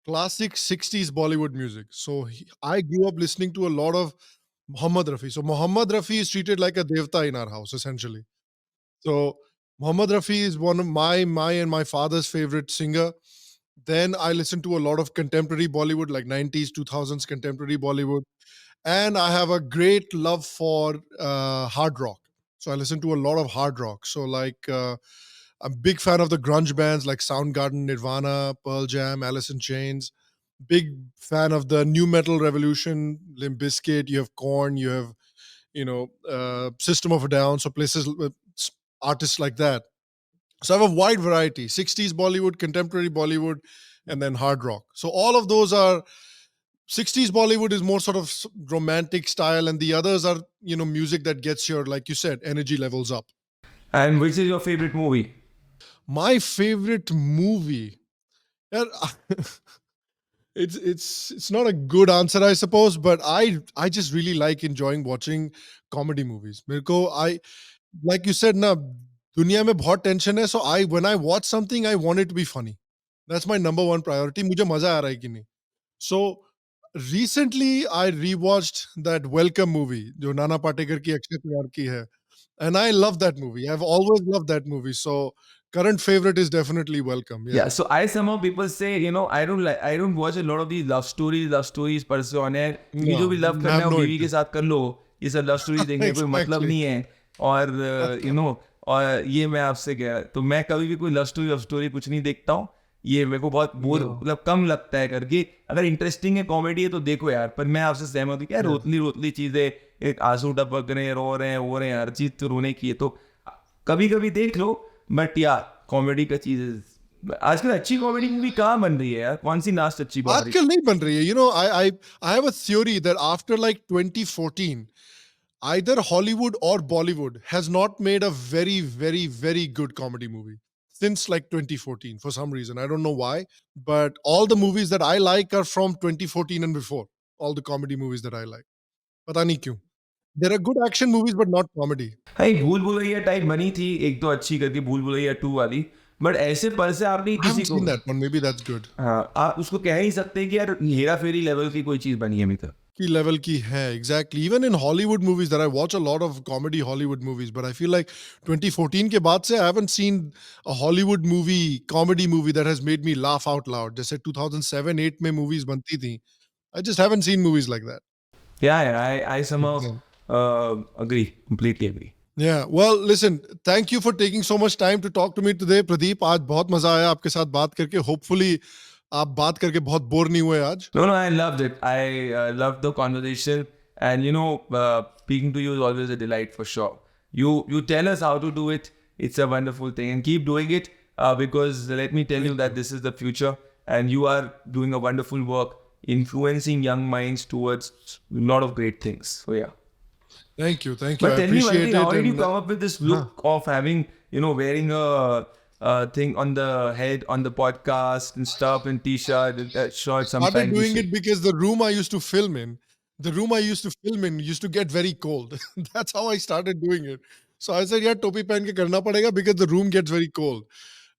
classic 60s Bollywood music. So I grew up listening to a lot of Muhammad Rafi. So Muhammad Rafi is treated like a devta in our house, essentially. So Muhammad Rafi is one of my and my father's favorite singer. Then I listen to a lot of contemporary Bollywood, like 90s, 2000s contemporary Bollywood. And I have a great love for hard rock. So I listen to a lot of hard rock. So I'm a big fan of the grunge bands like Soundgarden, Nirvana, Pearl Jam, Alice in Chains. Big fan of the new metal revolution, Limp Bizkit. You have Korn. You have System of a Down. So places artists like that. So I have a wide variety: 60s Bollywood, contemporary Bollywood, and then hard rock. So all of those are 60s Bollywood is more sort of romantic style, and the others are music that gets your, like you said, energy levels up. And which is your favorite movie? My favorite movie. Yeah, it's not a good answer, I suppose, but I just really like enjoying watching comedy movies. मेरे को I like you said ना, दुनिया में बहुत tension है, so I when I watch something I want it to be funny. That's my number one priority. मुझे मजा आ रहा है कि नहीं. So recently I rewatched that Welcome movie, जो नाना पाटेकर की अक्षय कुमार की है, and I love that movie. I've always loved that movie. So current favorite is definitely Welcome. Yeah, so I somehow people say, I don't watch a lot of these love stories per se on air. कि जो भी No, love I करना have है वो no बीवी के interest. साथ कर लो, ये सब लव स्टोरी देखने कोई मतलब Exactly. नहीं है. और और ये मैं आपसे कह, तो मैं कभी भी कोई लव स्टोरी कुछ नहीं देखता हूँ. ये मेरे को बहुत बोर No. मतलब कम लगता है करके. अगर इंटरेस्टिंग है कॉमेडी है तो देखो यार, पर मैं आपसे सहमत हूँ. क्या रोतली रोतली चीजें, एक आंसू टपक रहे हैं, रो रहे हैं, हो रहे हैं, हर चीज तो रोने की है, तो कभी कभी देख लो. बट यार कॉमेडी का चीज आजकल अच्छी कॉमेडी मूवी कहाँ बन रही है यार? कौन सी लास्ट अच्छी बात आजकल नहीं बन रही है. I have a theory that after like 2014, either Hollywood or Bollywood has not made a very, very, very good comedy movie since like 2014 for some reason. I don't know why, but all the movies that I like are from 2014 and before. All the comedy movies that I like. पता नहीं क्यों. There are good action movies, but not comedy. भाई भूल Bhulaiyaa type बनी थी एक तो अच्छी करके, भूल भुलैया 2 वाली. बट ऐसे पर से आप नहीं I किसी haven't को, seen that one. Maybe that's good. हाँ, आप उसको कह ही सकते हैं कि यार हेरा फेरी लेवल की कोई चीज बनी है अभी तक. की level की है, exactly. Even in Hollywood movies, that I watch a lot of comedy Hollywood movies, but I feel like 2014 के बाद से I haven't seen a Hollywood movie, comedy movie that has made me laugh out loud. जैसे 2007-8 में movies बनती थी. I just haven't seen movies like that. I somehow agree, completely agree. Yeah. Well, listen, thank you for taking so much time to talk to me today, Pradeep. आज बहुत मजा आया आपके साथ बात करके. Hopefully आप बात करके बहुत बोर नहीं हुए आज. No, I loved it. I loved the conversation, and speaking to you is always a delight for sure. You tell us how to do it. It's a wonderful thing, and keep doing it because let me tell you that this is the future, and you are doing a wonderful work, influencing young minds towards a lot of great things. So yeah. Thank you. But I tell me one appreciate thing, it. how did you and- come up with this look of having, wearing a thing on the head on the podcast and stuff, and t-shirt and shirt started sometimes? doing it because the room I used to film in, used to get very cold. That's how I started doing it. So I said, yeah, topi pehen ke karna padega because the room gets very cold.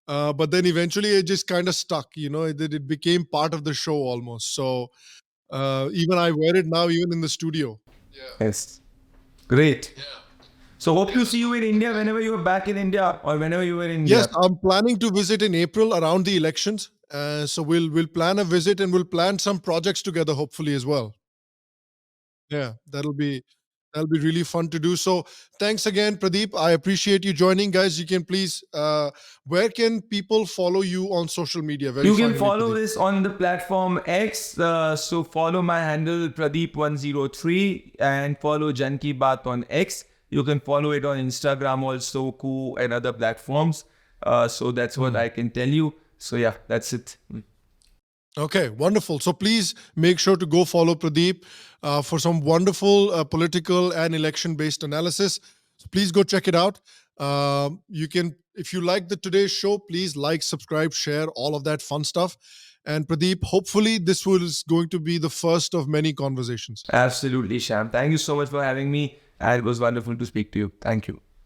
But then eventually it just kind of stuck, it became part of the show almost. So even I wear it now, even in the studio. Yes. Great. So hope to see you in India whenever you are back in India or whenever you were in India. Yes, I'm planning to visit in April around the elections. So we'll plan a visit and we'll plan some projects together, hopefully as well. Yeah, that'll be really fun to do. So thanks again, Pradeep. I appreciate you joining, guys. You can please, where can people follow you on social media? Very You can finally, follow Pradeep. this on the platform X. So follow my handle Pradeep103 and follow Janki Baat on X. You can follow it on Instagram also, Ku and other platforms. So that's what I can tell you. So yeah, that's it. Okay, wonderful. So please make sure to go follow Pradeep for some wonderful political and election-based analysis. So please go check it out. You can, if you like the today's show, please like, subscribe, share, all of that fun stuff. And Pradeep, hopefully this was going to be the first of many conversations. Absolutely, Sham. Thank you so much for having me. And it was wonderful to speak to you. Thank you.